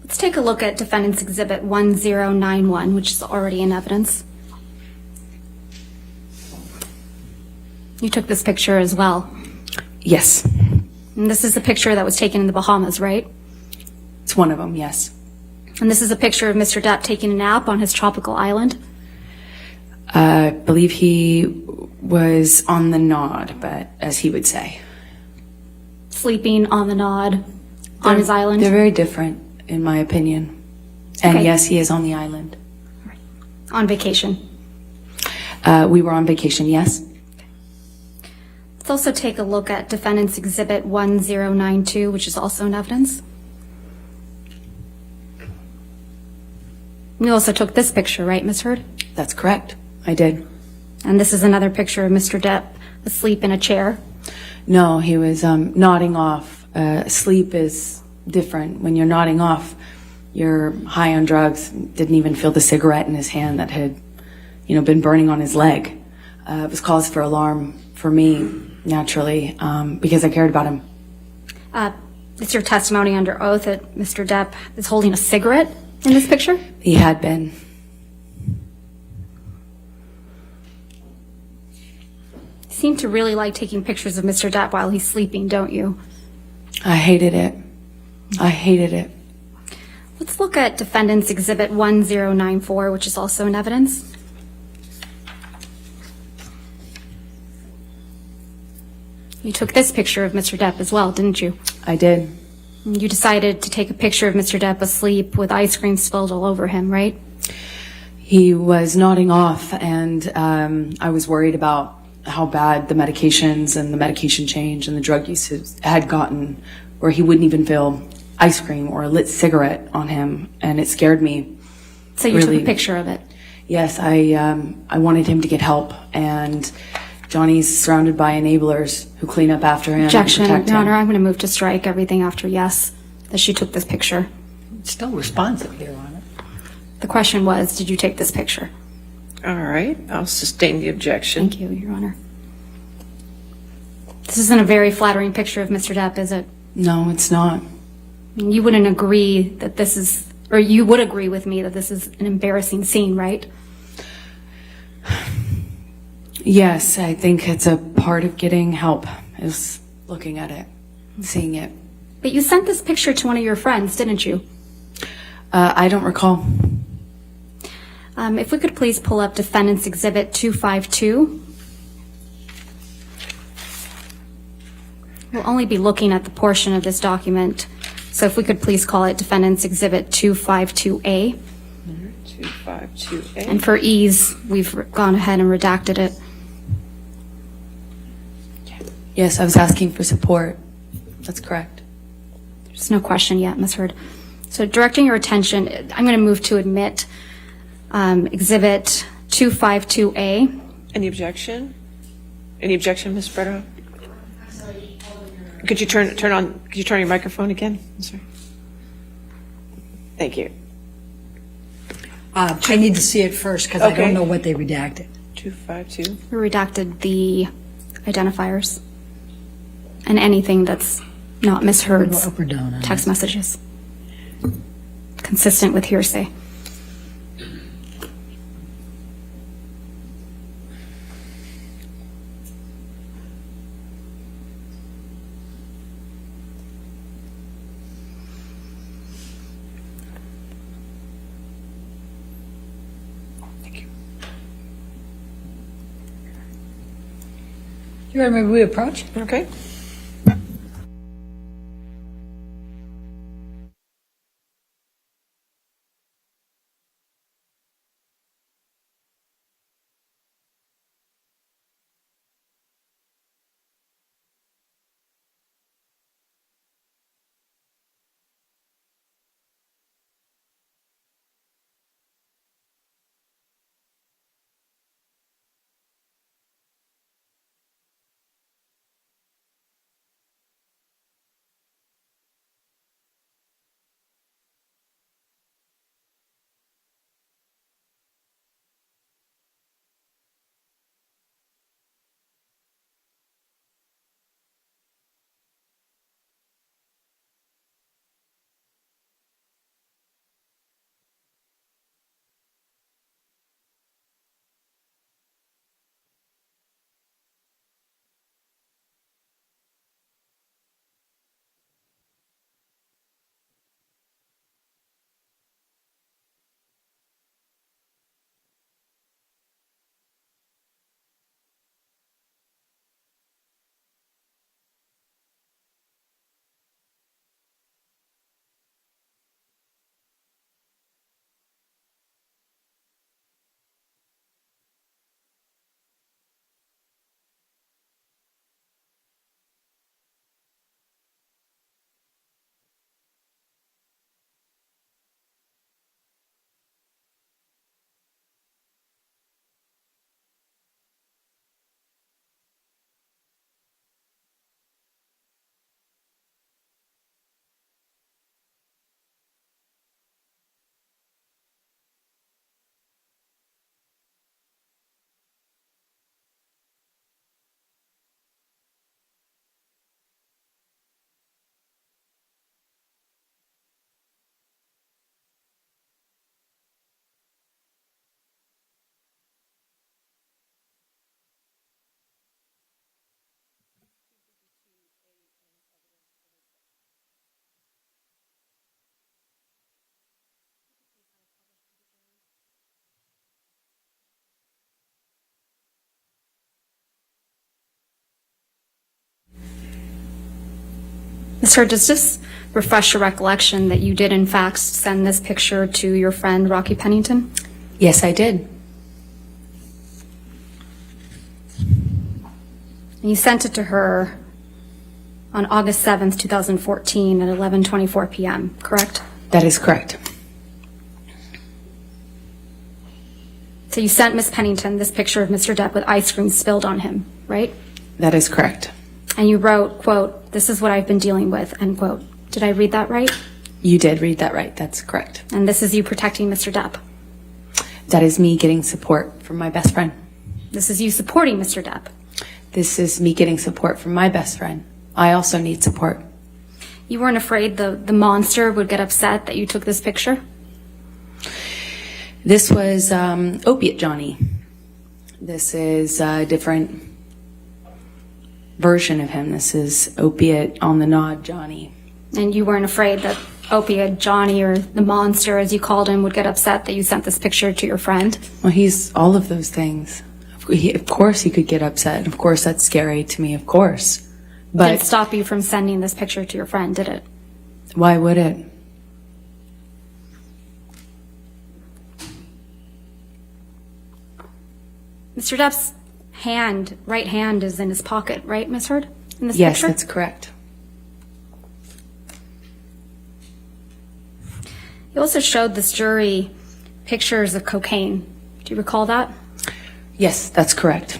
Let's take a look at Defendant's Exhibit 1091, which is already in evidence. You took this picture as well. Yes. And this is a picture that was taken in the Bahamas, right? It's one of them, yes. And this is a picture of Mr. Depp taking a nap on his tropical island. I believe he was on the nod, but as he would say. Sleeping on the nod on his island. They're very different, in my opinion. And Okay. yes, he is on the island. On vacation. We were on vacation, yes. Let's also take a look at Defendant's Exhibit 1092, which is also in evidence. You also took this picture, right, Ms. Heard? That's correct. I did. And this is another picture of Mr. Depp asleep in a chair. No, he was nodding off. Sleep is different. When you're nodding off, you're high on drugs. Didn't even feel the cigarette in his hand that had, been burning on his leg. It was cause for alarm for me, naturally, because I cared about him. It's your testimony under oath that Mr. Depp is holding a cigarette in this picture? He had been. You seem to really like taking pictures of Mr. Depp while he's sleeping, don't you? I hated it. I hated it. Let's look at Defendant's Exhibit 1094, which is also in evidence. You took this picture of Mr. Depp as well, didn't you? I did. You decided to take a picture of Mr. Depp asleep with ice cream spilled all over him, right? He was nodding off, and I was worried about how bad the medications and the medication change and the drug use had gotten, where he wouldn't even feel ice cream or a lit cigarette on him, and it scared me. So you Really? took a picture of it. Yes, I wanted him to get help, and Johnny's surrounded by enablers who clean up after him. and Objection, protect Your him. Honor, I'm going to move to strike everything after yes, that she took this picture. Still responsive, Your Honor. The question was, did you take this picture? All right, I'll sustain the objection. Thank you, Your Honor. This isn't a very flattering picture of Mr. Depp, is it? No, it's not. You wouldn't agree that this is, or you would agree with me that this is an embarrassing scene, right? Yes, I think it's a part of getting help, is looking at it, seeing it. But you sent this picture to one of your friends, didn't you? I don't recall. If we could please pull up Defendant's Exhibit 252. We'll only be looking at the portion of this document, so if we could please call it Defendant's Exhibit 252A. 252A. And for ease, we've gone ahead and redacted it. Yes, I was asking for support. That's correct. There's no question yet, Ms. Heard. So directing your attention, I'm going to move to admit Exhibit 252A. Any objection? Any objection, Ms. Brito? Could you turn your microphone again? I'm sorry. Thank you. I need to see it first because I Okay. don't know what they redacted. 252. We redacted the identifiers and anything that's not Ms. Heard's Up or down on text messages, consistent with hearsay. You remember we approach? Okay. Sir, does this refresh your recollection that you did in fact send this picture to your friend Rocky Pennington? Yes, I did. And you sent it to her on August 7th, 2014 at 11:24 p.m., correct? That is correct. So you sent Miss Pennington this picture of Mr. Depp with ice cream spilled on him, right? That is correct. And you wrote, quote, "This is what I've been dealing with," end quote. Did I read that right? You did read that right. That's correct. And this is you protecting Mr. Depp. That is me getting support from my best friend. This is you supporting Mr. Depp. This is me getting support from my best friend. I also need support. You weren't afraid the monster would get upset that you took this picture? This was Opiate Johnny. This is a different version of him. This is Opiate on the Nod Johnny. And you weren't afraid that Opiate Johnny, or the monster as you called him, would get upset that you sent this picture to your friend? Well, he's all of those things. Of course he could get upset. Of course that's scary to me, of course. But Didn't stop you from sending this picture to your friend, did it? why would it? Mr. Depp's right hand is in his pocket, right, Miss Heard? In this Yes, picture? that's correct. You also showed this jury pictures of cocaine. Do you recall that? Yes, that's correct.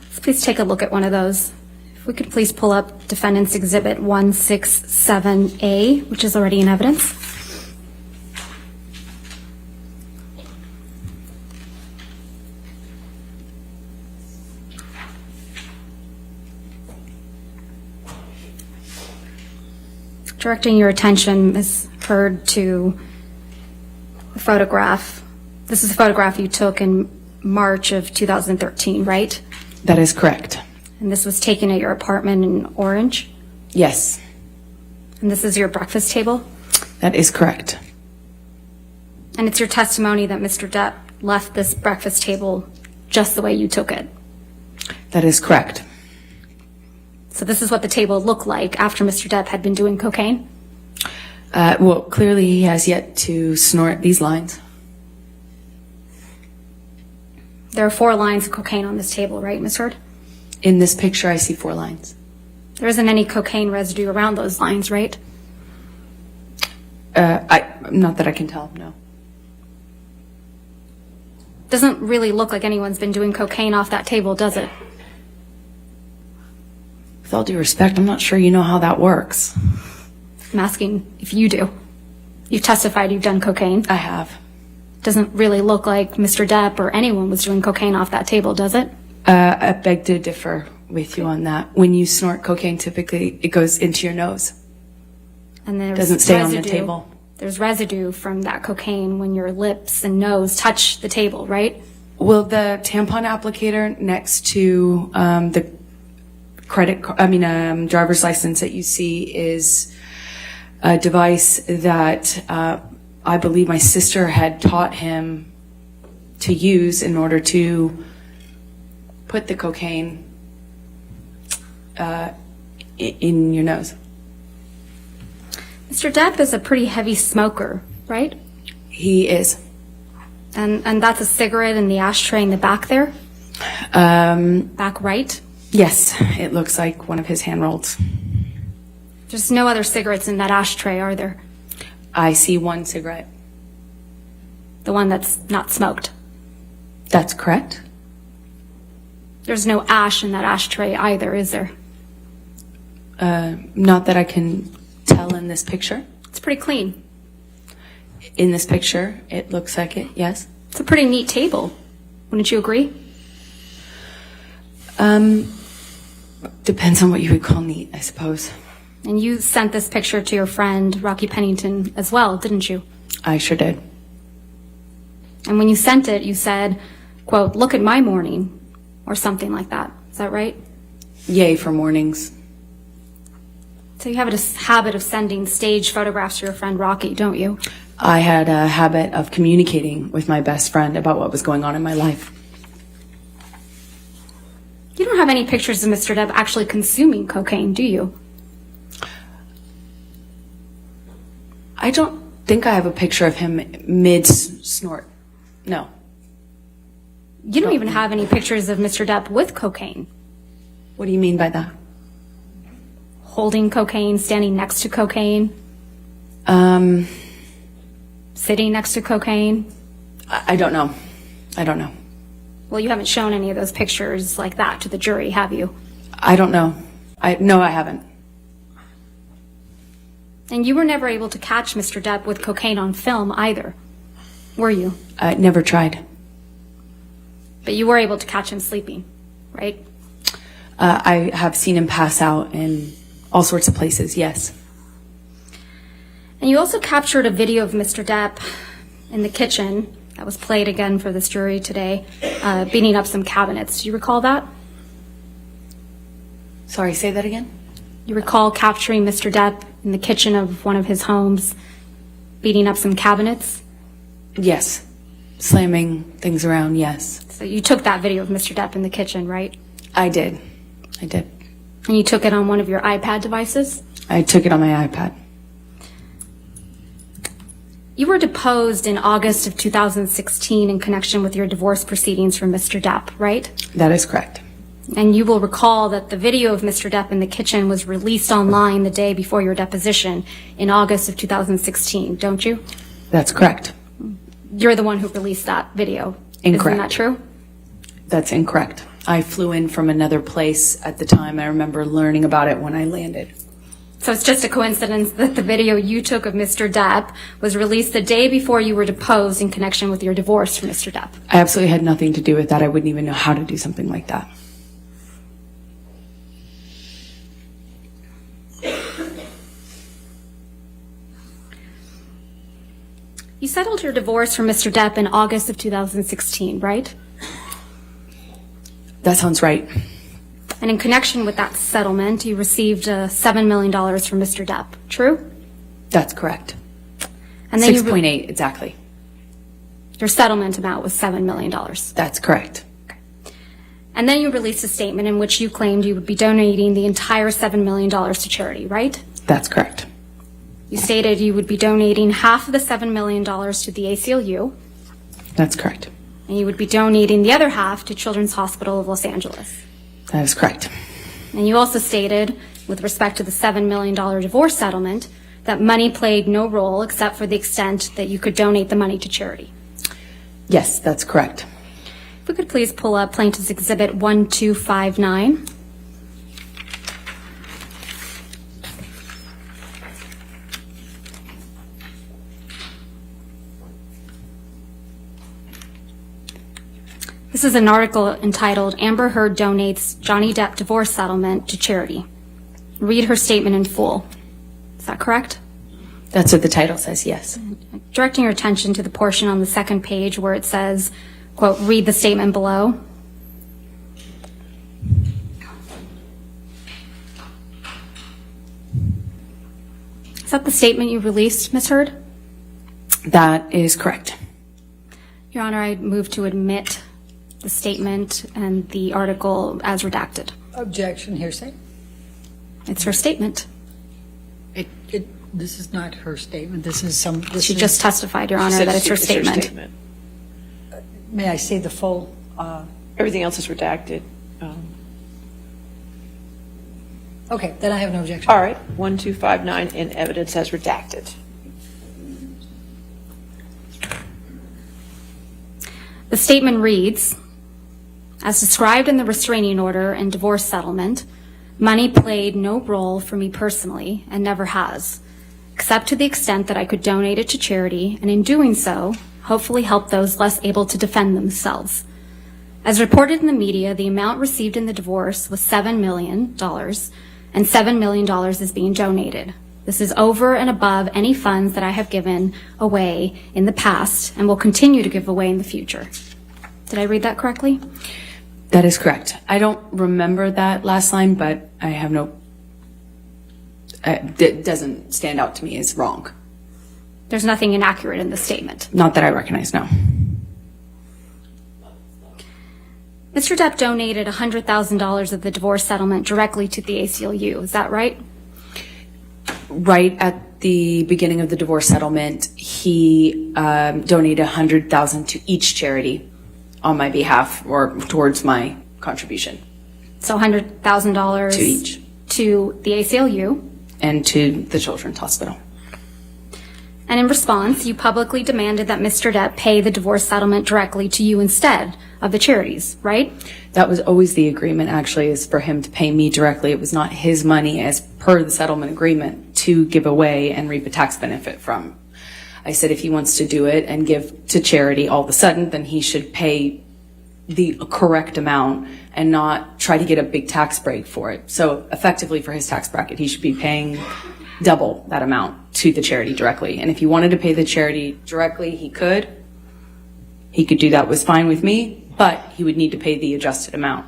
Let's please take a look at one of those. If we could please pull up Defendant's Exhibit 167A, which is already in evidence. Directing your attention, Ms. Heard, to the photograph. This is a photograph you took in March of 2013, right? That is correct. And this was taken at your apartment in Orange? Yes, And this is your breakfast table? that is correct. And it's your testimony that Mr. Depp left this breakfast table just the way you took it. That is correct. So this is what the table looked like after Mr. Depp had been doing cocaine? Well, clearly he has yet to snort these lines. There are 4 lines of cocaine on this table, right, Ms. Heard? In this picture, I see 4 lines. There isn't any cocaine residue around those lines, right? Not that I can tell, no. Doesn't really look like anyone's been doing cocaine off that table, does it? With all due respect, I'm not sure you know how that works. I'm asking if you do. You've testified you've done cocaine. I have. Doesn't really look like Mr. Depp or anyone was doing cocaine off that table, does it? I beg to differ with you on that. When you snort cocaine, typically it goes into your nose. And there's Doesn't stay on the residue. table. There's residue from that cocaine when your lips and nose touch the table, right? Well, the tampon applicator next to the driver's license that you see is a device that I believe my sister had taught him to use in order to put the cocaine in your nose. Mr. Depp is a pretty heavy smoker, right? He is. And that's a cigarette in the ashtray in the back there? Back right? Yes, it looks like one of his hand rolls. There's no other cigarettes in that ashtray, are there? I see 1 cigarette. The one that's not smoked. That's correct. There's no ash in that ashtray either, is there? Not that I can tell in this picture. It's pretty clean. In this picture, it looks like it, yes. It's a pretty neat table. Wouldn't you agree? Depends on what you would call neat, I suppose. And you sent this picture to your friend, Rocky Pennington, as well, didn't you? I sure did. And when you sent it, you said, quote, "Look at my morning," or something like that. Is that right? Yay for mornings. So you have a habit of sending staged photographs to your friend Rocky, don't you? I had a habit of communicating with my best friend about what was going on in my life. You don't have any pictures of Mr. Depp actually consuming cocaine, do you? I don't think I have a picture of him mid-snort. No. You don't even have any pictures of Mr. Depp with cocaine. What do you mean by that? Holding cocaine, standing next to cocaine, sitting next to cocaine. I don't know. I don't know. Well, you haven't shown any of those pictures like that to the jury, have you? I don't know. No, I haven't. And you were never able to catch Mr. Depp with cocaine on film either, were you? I never tried. But you were able to catch him sleeping, right? I have seen him pass out in all sorts of places, yes. And you also captured a video of Mr. Depp in the kitchen that was played again for this jury today, beating up some cabinets. Do you recall that? Sorry, say that again? You recall capturing Mr. Depp in the kitchen of one of his homes, beating up some cabinets? Yes. Slamming things around, yes. So you took that video of Mr. Depp in the kitchen, right? I did. I did. And you took it on one of your iPad devices? I took it on my iPad. You were deposed in August of 2016 in connection with your divorce proceedings from Mr. Depp, right? That is correct. And you will recall that the video of Mr. Depp in the kitchen was released online the day before your deposition in August of 2016, don't you? That's correct. You're the one who released that video. Incorrect. Isn't that true? That's incorrect. I flew in from another place at the time. I remember learning about it when I landed. So it's just a coincidence that the video you took of Mr. Depp was released the day before you were deposed in connection with your divorce from Mr. Depp. I absolutely had nothing to do with that. I wouldn't even know how to do something like that. You settled your divorce from Mr. Depp in August of 2016, right? That sounds right. And in connection with that settlement, you received $7 million from Mr. Depp, true? That's correct. And then 6.8, exactly. your settlement amount was $7 million. That's correct. And then you released a statement in which you claimed you would be donating the entire $7 million to charity, right? That's correct. You stated you would be donating half of the $7 million to the ACLU, That's correct. and you would be donating the other half to Children's Hospital of Los Angeles. That is correct. And you also stated, with respect to the $7 million divorce settlement, that money played no role except for the extent that you could donate the money to charity. Yes, that's correct. If we could please pull up Plaintiff's Exhibit 1259. This is an article entitled, Amber Heard Donates Johnny Depp Divorce Settlement to Charity. Read her statement in full. Is that correct? That's what the title says, yes. Directing your attention to the portion on the second page where it says, quote, read the statement below. Is that the statement you released, Ms. Heard? That is correct. Your Honor, I move to admit the statement and the article as redacted. Objection, hearsay. It's her statement. This is not her statement. This is She just testified, Your Honor, that it's her statement. May I see the full? Everything else is redacted. Okay, then I have no objection. All right, 1259 in evidence as redacted. The statement reads, as described in the restraining order and divorce settlement, money played no role for me personally and never has, except to the extent that I could donate it to charity, and in doing so, hopefully help those less able to defend themselves. As reported in the media, the amount received in the divorce was $7 million, and $7 million is being donated. This is over and above any funds that I have given away in the past and will continue to give away in the future. Did I read that correctly? That is correct. I don't remember that last line, but I have no... it doesn't stand out to me as wrong. There's nothing inaccurate in the statement. Not that I recognize, no. Mr. Depp donated $100,000 of the divorce settlement directly to the ACLU. Is that right? Right at the beginning of the divorce settlement, he donated $100,000 to each charity on my behalf or towards my contribution. So $100,000 To each. to the ACLU. And to the Children's Hospital. And in response, you publicly demanded that Mr. Depp pay the divorce settlement directly to you instead of the charities, right? That was always the agreement, actually, is for him to pay me directly. It was not his money as per the settlement agreement to give away and reap a tax benefit from. I said if he wants to do it and give to charity all of a sudden, then he should pay the correct amount and not try to get a big tax break for it. So effectively for his tax bracket, he should be paying double that amount to the charity directly. And if he wanted to pay the charity directly, he could. He could do that, was fine with me, but he would need to pay the adjusted amount.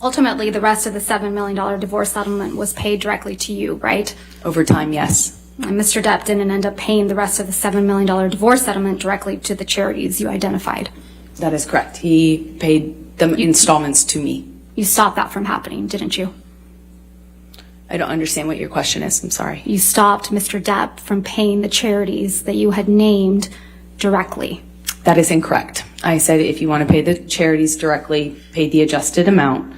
Ultimately, the rest of the $7 million divorce settlement was paid directly to you, right? Over time, yes. And Mr. Depp didn't end up paying the rest of the $7 million divorce settlement directly to the charities you identified. That is correct. He paid them installments to me. You stopped that from happening, didn't you? I don't understand what your question is. I'm sorry. You stopped Mr. Depp from paying the charities that you had named directly. That is incorrect. I said if you want to pay the charities directly, pay the adjusted amount,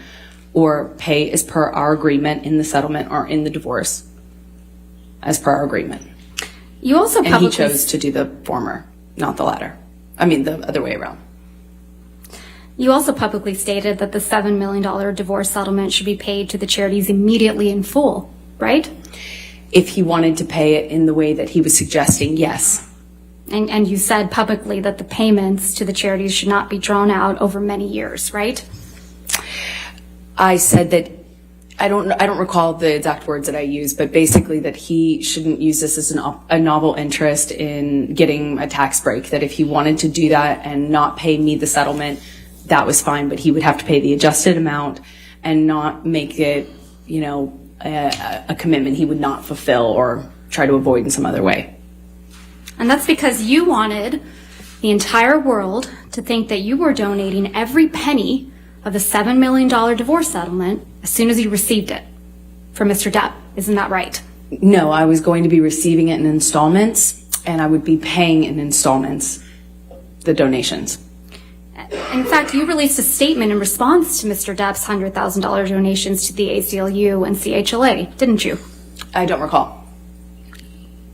or pay as per our agreement in the settlement or in the divorce, as per our agreement. You also And he publicly chose to do the former, not the latter. I mean, the other way around. You also publicly stated that the $7 million divorce settlement should be paid to the charities immediately in full, right? If he wanted to pay it in the way that he was suggesting, yes. And you said publicly that the payments to the charities should not be drawn out over many years, right? I said that I don't recall the exact words that I used, but basically that he shouldn't use this as a novel interest in getting a tax break. That if he wanted to do that and not pay me the settlement, that was fine, but he would have to pay the adjusted amount and not make it, a commitment he would not fulfill or try to avoid in some other way. And that's because you wanted the entire world to think that you were donating every penny of the $7 million divorce settlement as soon as you received it from Mr. Depp. Isn't that right? No, I was going to be receiving it in installments, and I would be paying in installments the donations. In fact, you released a statement in response to Mr. Depp's $100,000 donations to the ACLU and CHLA, didn't you? I don't recall.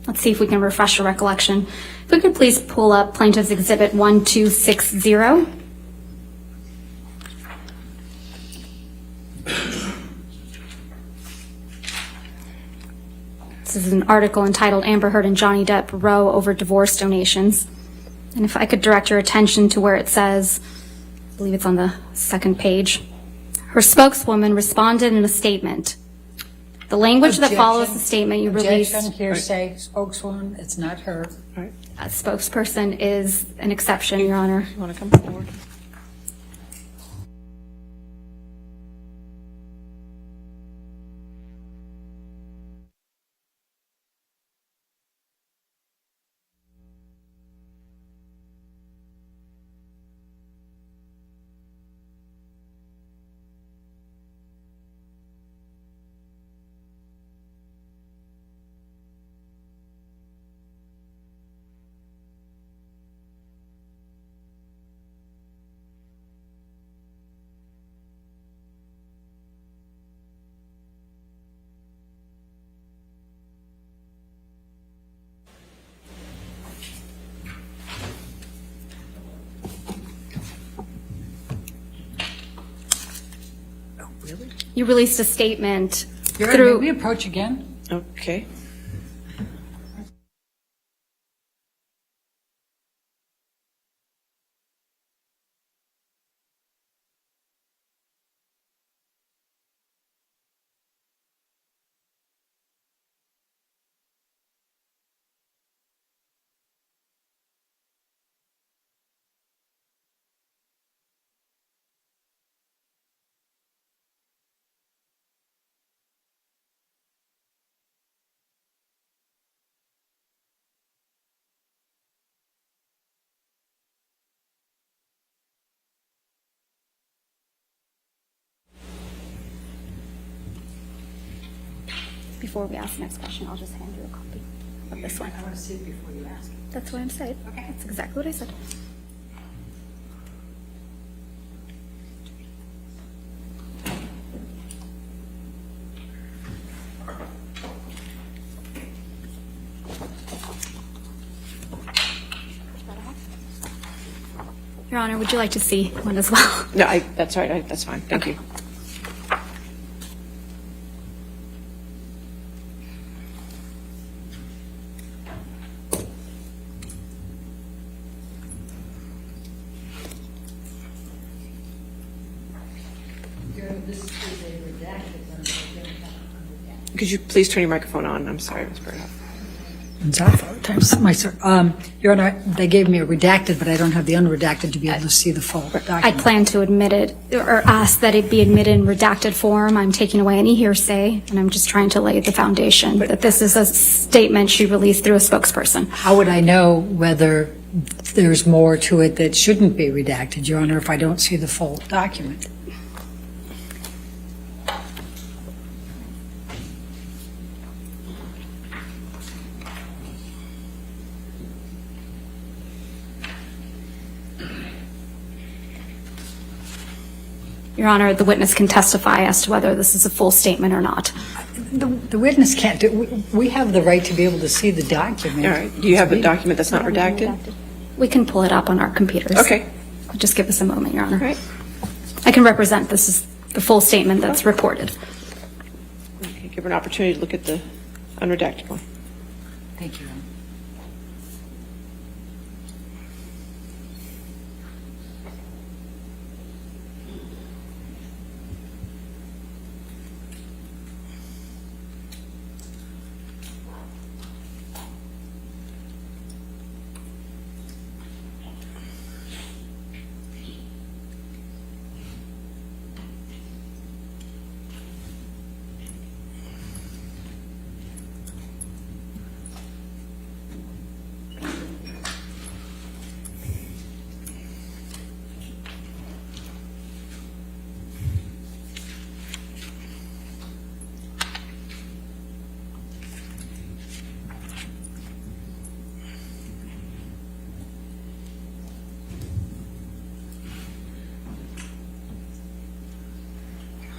Let's see if we can refresh your recollection. If we could please pull up Plaintiff's Exhibit 1260. This is an article entitled Amber Heard and Johnny Depp Row Over Divorce Donations. And if I could direct your attention to where it says, I believe it's on the second page, her spokeswoman responded in a statement. The language that follows the statement you released. Objection, hearsay, spokeswoman, it's not her. A spokesperson is an exception, Your Honor. You want to come forward? You released a statement May through. we approach again? Okay. before we ask the next question, I'll just hand you a copy of this one. I want to see it before you ask. That's what I'm saying. Okay. That's exactly what I said. Your Honor, would you like to see one as well? No, that's all right. That's fine. Thank you. This is a redacted one. Could you please turn your microphone on? I'm sorry, Ms. Burdoff. Your Honor, they gave me a redacted, but I don't have the unredacted to be able to see the full I document. plan to admit it, or ask that it be admitted in redacted form. I'm taking away any hearsay, and I'm just trying to lay the foundation that this is a statement she released through a spokesperson. How would I know whether there's more to it that shouldn't be redacted, Your Honor, if I don't see the full document? Your Honor, the witness can testify as to whether this is a full statement or not. The witness can't do, we have the right to be able to see the document. All right. Do you have the document that's not redacted? We can pull it up on our computers. Okay. Just give us a moment, Your Honor. All right. I can represent this is the full statement that's reported. Okay, give her an opportunity to look at the unredacted one. Thank you, Your Honor.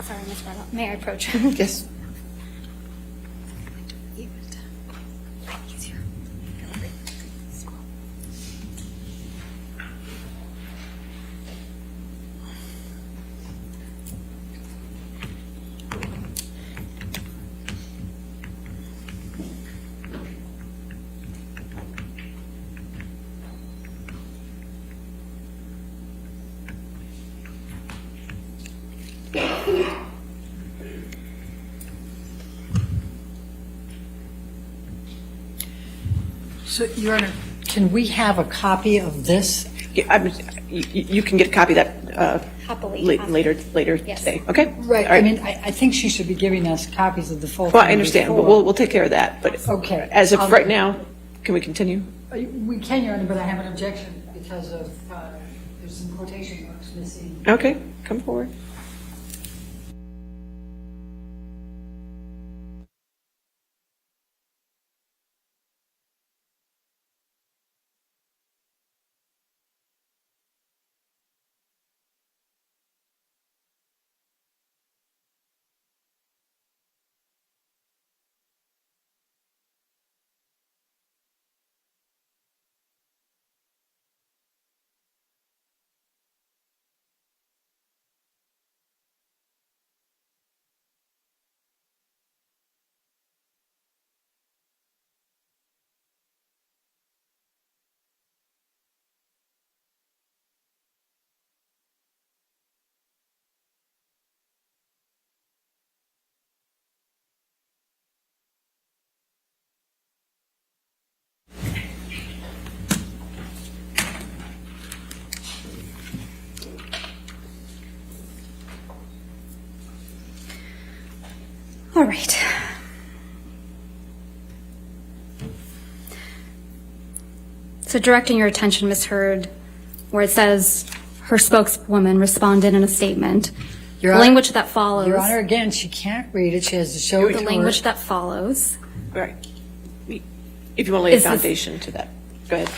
Sorry, Ms. Barlow. May I approach? Yes. So, Your Honor, can we have a copy of this? Yeah, you can get a copy of that Happily. later Yes. today. Okay? Right, All right. I mean, I think she should be giving us copies of the full. Well, I thing understand, but before. we'll take care of that. But Okay. as of right now, can we continue? We can, Your Honor, but I have an objection because of, there's some quotation marks missing. Okay, come forward. All right. So directing your attention, Ms. Hurd, where it says her spokeswoman responded in a statement Your The Honor- language that follows. Your Honor, again, she can't read it. She has to show it The to language her. that follows. Right. If you want to lay a Is this- foundation to that, go ahead.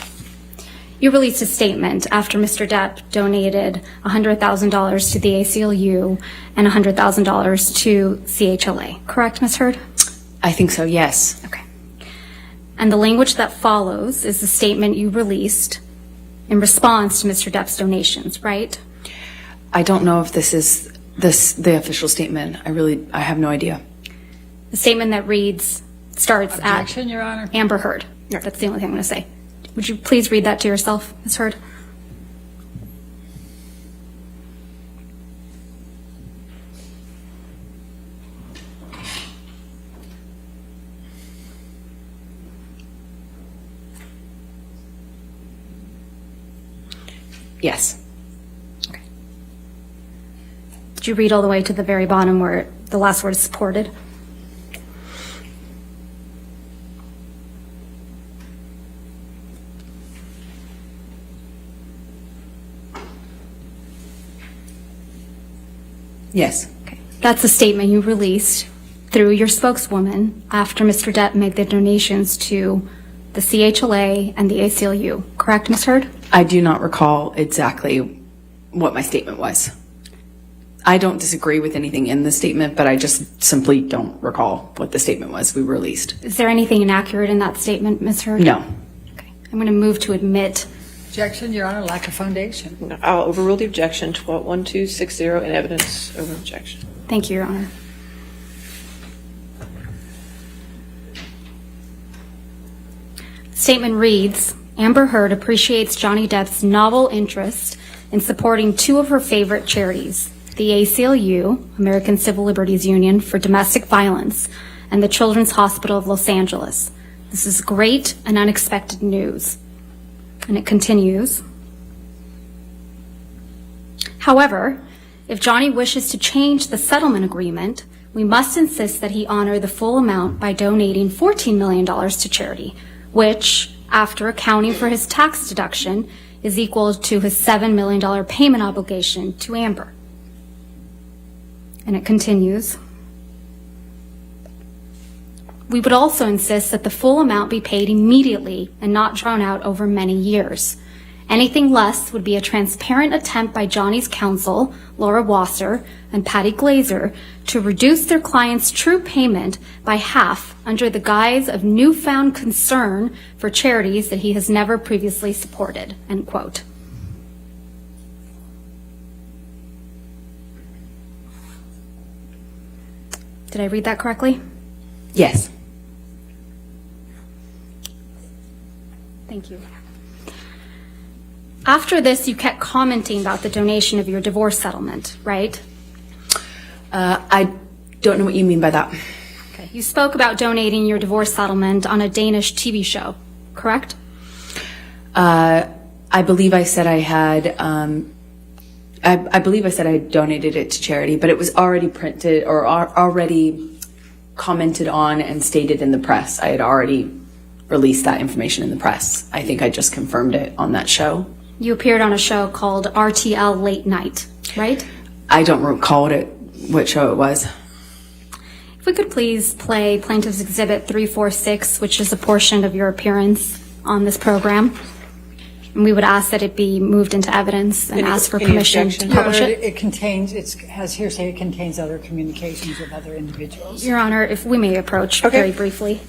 You released a statement after Mr. Depp donated $100,000 to the ACLU and $100,000 to CHLA. Correct, Ms. Hurd? I think so, yes. Okay. And the language that follows is the statement you released in response to Mr. Depp's donations, right? I don't know if this is the official statement. I have no idea. The statement that starts Objection, at Your Honor. Amber Heard. That's the only thing I'm going to say. Would you please read that to yourself, Ms. Heard? Yes. Did you read all the way to the very bottom where the last word is supported? Yes. Okay. That's the statement you released through your spokeswoman after Mr. Depp made the donations to the CHLA and the ACLU. Correct, Ms. Heard? I do not recall exactly what my statement was. I don't disagree with anything in the statement, but I just simply don't recall what the statement was we released. Is there anything inaccurate in that statement, Ms. Heard? No. Okay. I'm going to move to admit. Objection, Your Honor, lack of foundation. No, I'll overrule the objection, 1260, and evidence over objection. Thank you, Your Honor. Statement reads, Amber Heard appreciates Johnny Depp's novel interest in supporting two of her favorite charities, the ACLU, American Civil Liberties Union for Domestic Violence, and the Children's Hospital of Los Angeles. This is great and unexpected news. And it continues. However, if Johnny wishes to change the settlement agreement, we must insist that he honor the full amount by donating $14 million to charity, which, after accounting for his tax deduction, is equal to his $7 million payment obligation to Amber. And it continues. We would also insist that the full amount be paid immediately and not drawn out over many years. Anything less would be a transparent attempt by Johnny's counsel, Laura Wasser and Patty Glazer, to reduce their client's true payment by half under the guise of newfound concern for charities that he has never previously supported, end quote. Did I read that correctly? Yes. Thank you. After this, you kept commenting about the donation of your divorce settlement, right? I don't know what you mean by that. Okay. You spoke about donating your divorce settlement on a Danish TV show, correct? I believe I said I had. I believe I said I donated it to charity, but it was already printed or already commented on and stated in the press. I had already released that information in the press. I think I just confirmed it on that show. You appeared on a show called RTL Late Night, right? I don't recall what show it was. If we could please play Plaintiff's Exhibit 346, which is a portion of your appearance on this program. And we would ask that it be moved into evidence and ask for permission to Your publish Honor, it. it contains, it has hearsay, it contains other communications with other individuals. Your Honor, if we may approach very briefly.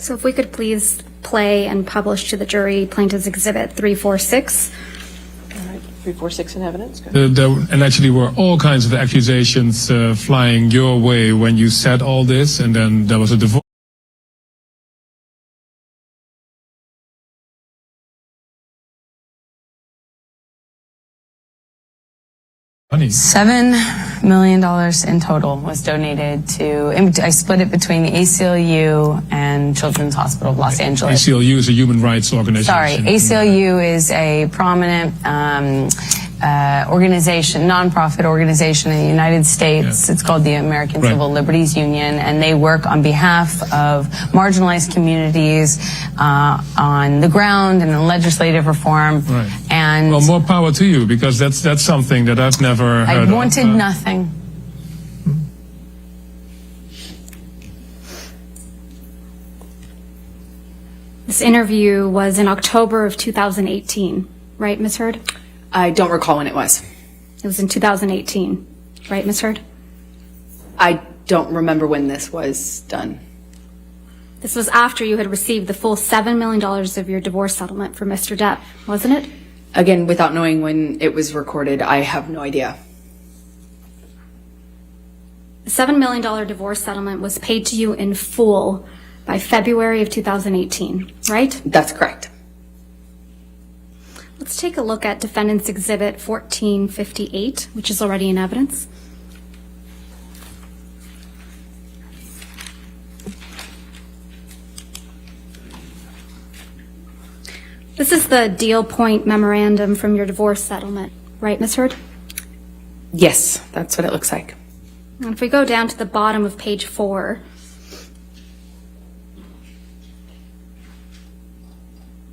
So if we could please play and publish to the jury Plaintiff's Exhibit 346. All right, 346 in evidence. Go. And actually were all kinds of accusations flying your way when you said all this, and then there was a divorce. $7 million in total was donated to, I split it between the ACLU and Children's Hospital of Los Angeles. ACLU is a human rights organization. Sorry, ACLU is a prominent organization, nonprofit organization in the United States. Yeah. It's called the American Civil Liberties Union, and they work on behalf of marginalized communities on the ground and in legislative reform. Right. And well, more power to you, because that's something that I've never heard I wanted of. nothing. This interview was in October of 2018, right, Ms. Hurd? I don't recall when it was. It was in 2018, right, Ms. Hurd? I don't remember when this was done. This was after you had received the full $7 million of your divorce settlement from Mr. Depp, wasn't it? Again, without knowing when it was recorded, I have no idea. The $7 million divorce settlement was paid to you in full by February of 2018, right? That's correct. Let's take a look at Defendant's Exhibit 1458, which is already in evidence. This is the deal point memorandum from your divorce settlement, right, Ms. Hurd? Yes, that's what it looks like. And if we go down to the bottom of page 4,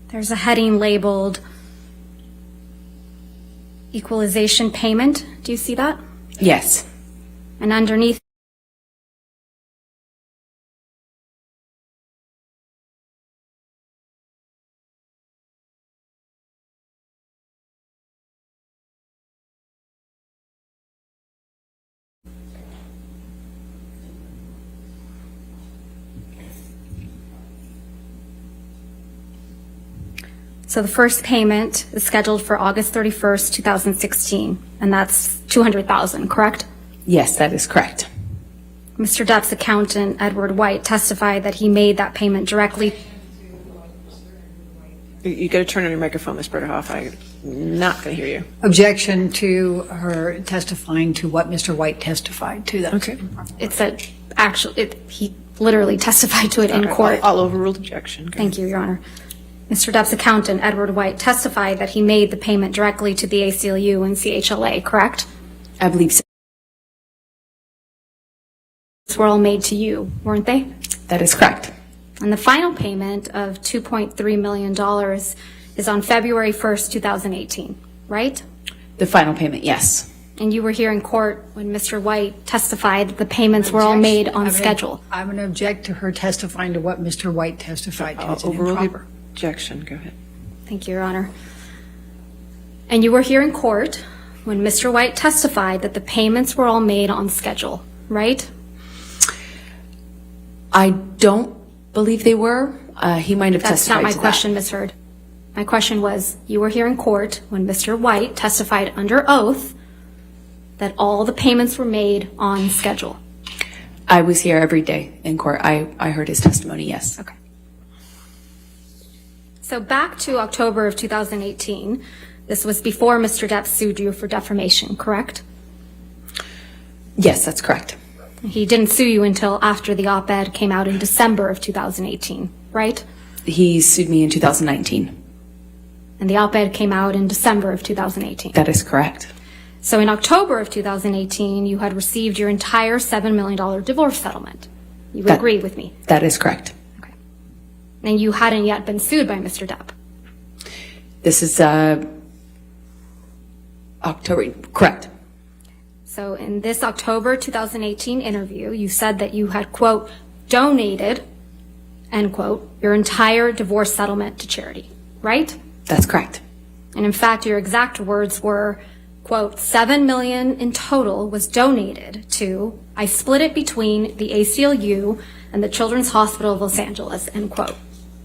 there's a heading labeled Equalization Payment. Do you see that? Yes. And underneath, so the first payment is scheduled for August 31st, 2016, and that's $200,000, correct? Yes, that is correct. Mr. Depp's accountant, Edward White, testified that he made that payment directly. You got to turn on your microphone, Ms. Berderhoff. I'm not going to hear you. Objection to her testifying to what Mr. White testified to. That Okay. It's a he literally testified to it in All right, court. I'll overrule objection. Go. Thank you, Your Honor. Mr. Depp's accountant, Edward White, testified that he made the payment directly to the ACLU and CHLA, correct? I believe so. These were all made to you, weren't they? That is correct. And the final payment of $2.3 million is on February 1st, 2018, right? The final payment, yes. And you were here in court when Mr. White testified that the payments were all made on schedule. I'm going to object to her testifying to what Mr. White testified to. I'll It's an overrule the improper. objection. Go ahead. Thank you, Your Honor. And you were here in court when Mr. White testified that the payments were all made on schedule, right? I don't believe they were. He might have That's testified not my to question, Ms. Hurd. My question was, you were here in court when Mr. White testified under oath that all the payments were made on schedule. that. I was here every day in court. I heard his testimony, yes. Okay. So back to October of 2018, this was before Mr. Depp sued you for defamation, correct? Yes, that's correct. He didn't sue you until after the op-ed came out in December of 2018, right? He sued me in 2019. And the op-ed came out in December of 2018. That is correct. So in October of 2018, you had received your entire $7 million divorce settlement. You would agree with me? That is correct. Okay. And you hadn't yet been sued by Mr. Depp. This is October, correct. So in this October 2018 interview, you said that you had, quote, donated, end quote, your entire divorce settlement to charity, right? That's correct. And in fact, your exact words were, quote, $7 million in total was donated to I split it between the ACLU and the Children's Hospital of Los Angeles, end quote.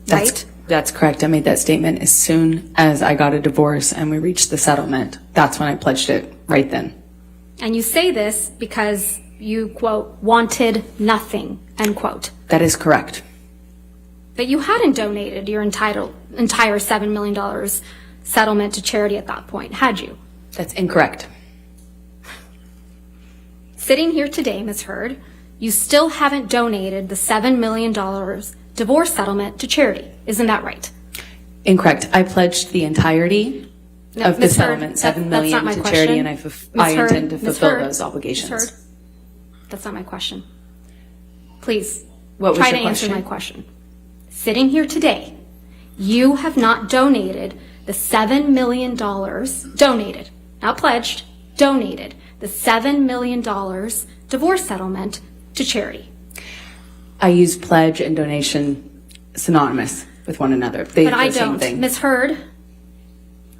Right? That's correct. I made that statement as soon as I got a divorce and we reached the settlement. That's when I pledged it, right then. And you say this because you, quote, wanted nothing, end quote. That is correct. But you hadn't donated your entire $7 million settlement to charity at that point, had you? That's incorrect. Sitting here today, Ms. Heard, you still haven't donated the $7 million divorce settlement to charity. Isn't that right? Incorrect. I pledged the entirety of the Ms. Heard, settlement, $7 million to charity, and I intend to fulfill those obligations. Ms. Heard, that's not my question. Please, What was try your to answer question? my question. Sitting here today, you have not donated the $7 million, donated, not pledged, donated the $7 million divorce settlement to charity. I use pledge and donation synonymous with one another. They're But I the same don't. thing. Ms. Heard,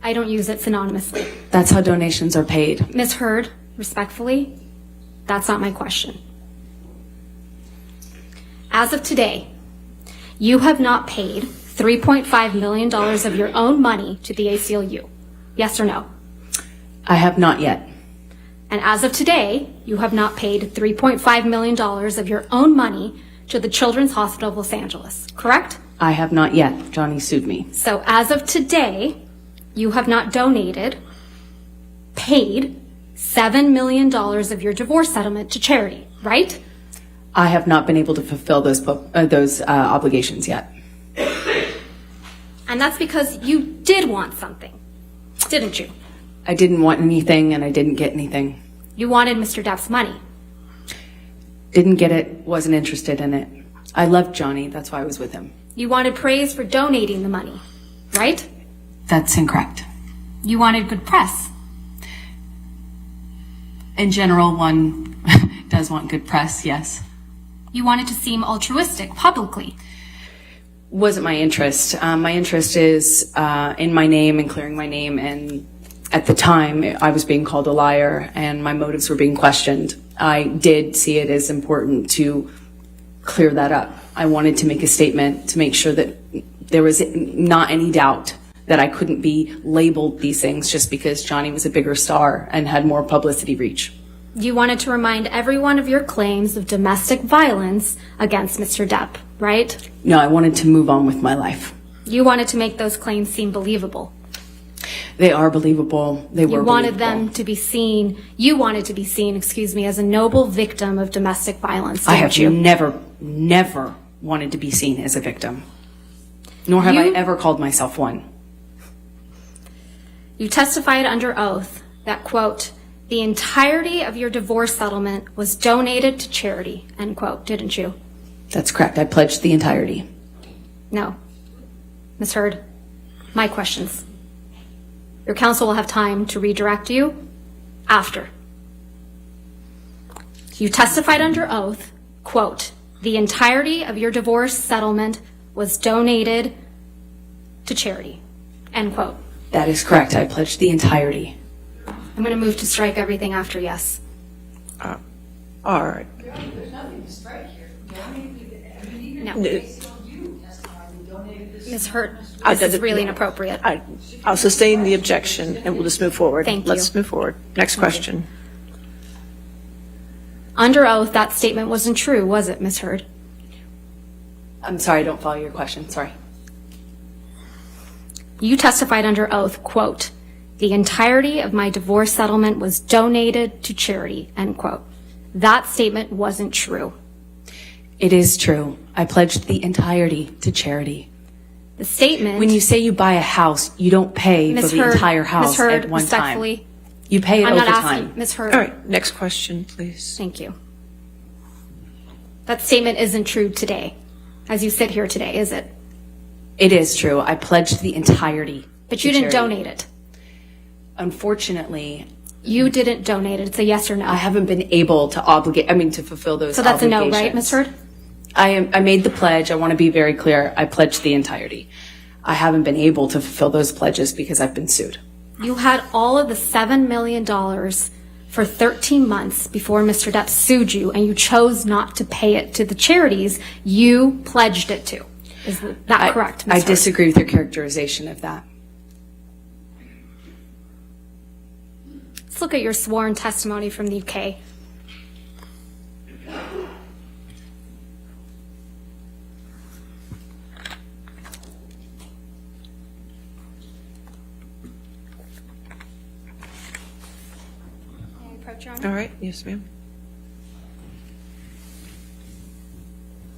I don't use it synonymously. That's how donations are paid. Ms. Heard, respectfully, that's not my question. As of today, you have not paid $3.5 million of your own money to the ACLU. Yes or no? I have not yet. And as of today, you have not paid $3.5 million of your own money to the Children's Hospital of Los Angeles, correct? I have not yet. Johnny sued me. So as of today, you have not donated, paid $7 million of your divorce settlement to charity, right? I have not been able to fulfill those obligations yet. And that's because you did want something, didn't you? I didn't want anything and I didn't get anything. You wanted Mr. Depp's money. Didn't get it, wasn't interested in it. I loved Johnny, that's why I was with him. You wanted praise for donating the money, right? That's incorrect. You wanted good press. In general, one does want good press, yes. You wanted to seem altruistic publicly. Wasn't my interest. My interest is in my name and clearing my name, and at the time I was being called a liar and my motives were being questioned. I did see it as important to clear that up. I wanted to make a statement to make sure that there was not any doubt that I couldn't be labeled these things just because Johnny was a bigger star and had more publicity reach. You wanted to remind everyone of your claims of domestic violence against Mr. Depp, right? No, I wanted to move on with my life. You wanted to make those claims seem believable. They are believable. They were You wanted believable. them to be seen, you wanted to be seen, as a noble victim of domestic violence, I didn't have you? never wanted to be seen as a victim. Nor have I ever called myself one. You testified under oath that, quote, the entirety of your divorce settlement was donated to charity, end quote, didn't you? That's correct. I pledged the entirety. No. Ms. Heard, my questions. Your counsel will have time to redirect you after. You testified under oath, quote, the entirety of your divorce settlement was donated to charity, end quote. That is correct. I pledged the entirety. I'm going to move to strike everything after yes. All right. No. Ms. Hurt, this is really inappropriate. I'll sustain the objection and we'll just move forward. Thank you. Let's move forward. Next question. Under oath, that statement wasn't true, was it, Ms. Heard? I'm sorry, I don't follow your question. Sorry. You testified under oath, quote, the entirety of my divorce settlement was donated to charity, end quote. That statement wasn't true. It is true. I pledged the entirety to charity. The statement... When you say you buy a house, you don't pay for Ms. the Heard, entire house Ms. Heard, at one respectfully, time. You pay it I'm over not time. asking, Ms. Heard. All right. Next question, please. Thank you. That statement isn't true today, as you sit here today, is it? It is true. I pledged the entirety. But to you didn't charity. donate it. Unfortunately, You didn't donate it. It's a yes or no. I haven't been able to to fulfill those So that's a no, obligations. right, Ms. Heard? I made the pledge. I want to be very clear. I pledged the entirety. I haven't been able to fulfill those pledges because I've been sued. You had all of the $7 million for 13 months before Mr. Depp sued you, and you chose not to pay it to the charities you pledged it to. Is that correct, Ms. I Hurd? disagree with your characterization of that. Let's look at your sworn testimony from the UK. All right, yes, ma'am.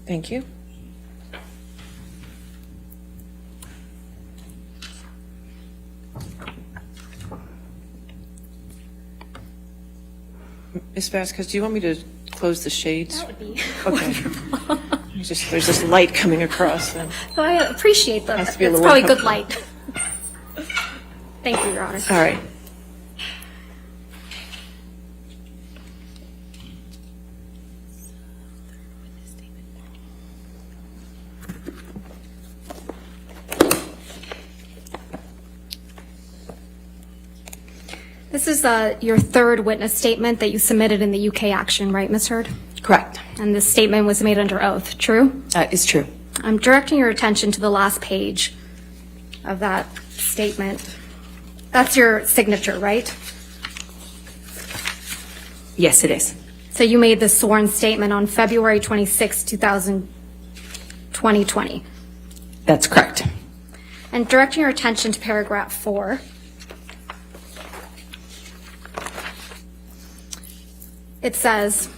Thank you. Ms. Vasquez, do you want me to close the shades? That would be Okay. There's this light coming across. And So I appreciate that. Has to be a It's little probably more good light. Thank you, Your Honor. all right. This is your third witness statement that you submitted in the UK action, right, Ms. Hurd? Correct. And this statement was made under oath, true? That is true. I'm directing your attention to the last page of that statement. That's your signature, right? Yes, it is. So you made this sworn statement on February 26, 2020. That's correct. And directing your attention to paragraph 4. It says,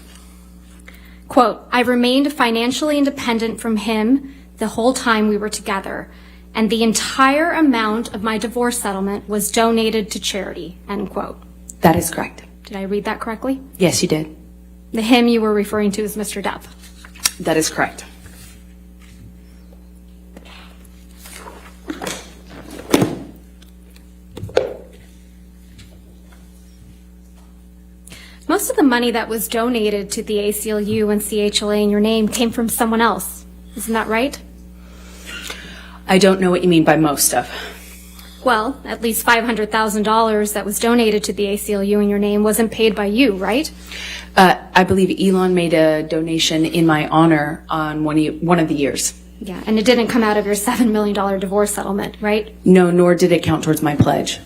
quote, I remained financially independent from him the whole time we were together, and the entire amount of my divorce settlement was donated to charity, end quote. That is correct. Did I read that correctly? Yes, you did. The him you were referring to is Mr. Depp. That is correct. Most of the money that was donated to the ACLU and CHLA in your name came from someone else. Isn't that right? I don't know what you mean by most of. Well, at least $500,000 that was donated to the ACLU in your name wasn't paid by you, right? I believe Elon made a donation in my honor on one of the years. Yeah, and it didn't come out of your $7 million divorce settlement, right? No, nor did it count towards my pledge.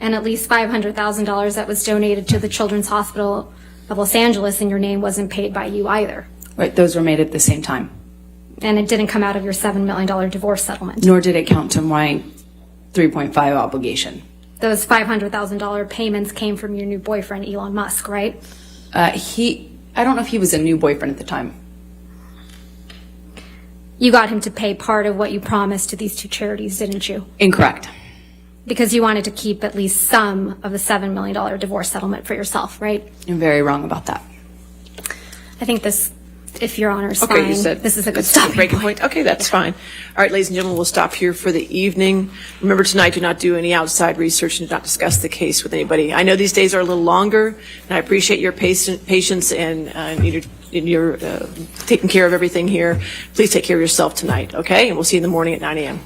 And at least $500,000 that was donated to the Children's Hospital of Los Angeles in your name wasn't paid by you either. Right, those were made at the same time. And it didn't come out of your $7 million divorce settlement. Nor did it count to my 3.5 obligation. Those $500,000 payments came from your new boyfriend, Elon Musk, right? I don't know if he was a new boyfriend at the time. You got him to pay part of what you promised to these two charities, didn't you? Incorrect. Because you wanted to keep at least some of the $7 million divorce settlement for yourself, right? You're very wrong about that. I think this, if Your Honor's Okay, fine, you said this is a good it's stopping breaking point. point. Okay, that's fine. All right, ladies and gentlemen, we'll stop here for the evening. Remember tonight, do not do any outside research and do not discuss the case with anybody. I know these days are a little longer, and I appreciate your patience and your taking care of everything here. Please take care of yourself tonight, okay? And we'll see you in the morning at 9 a.m.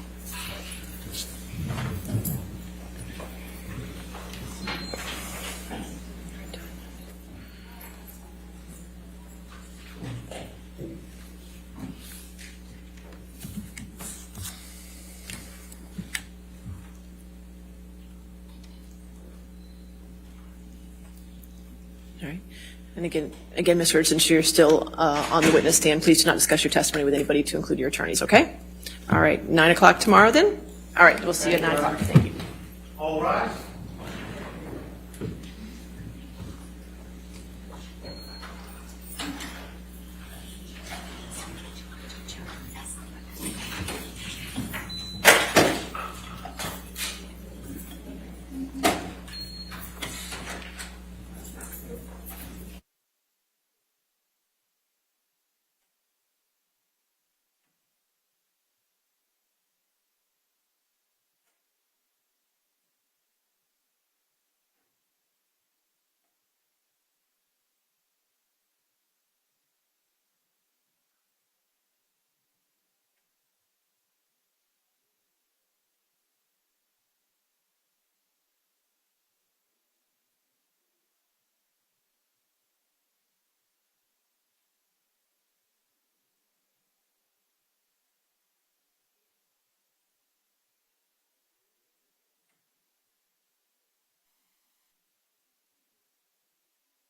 All right. And again, Ms. Hurd, since you're still on the witness stand, please do not discuss your testimony with anybody, to include your attorneys, okay? All right, 9 o'clock tomorrow then? All right, we'll see you at 9 o'clock. Thank you. All rise.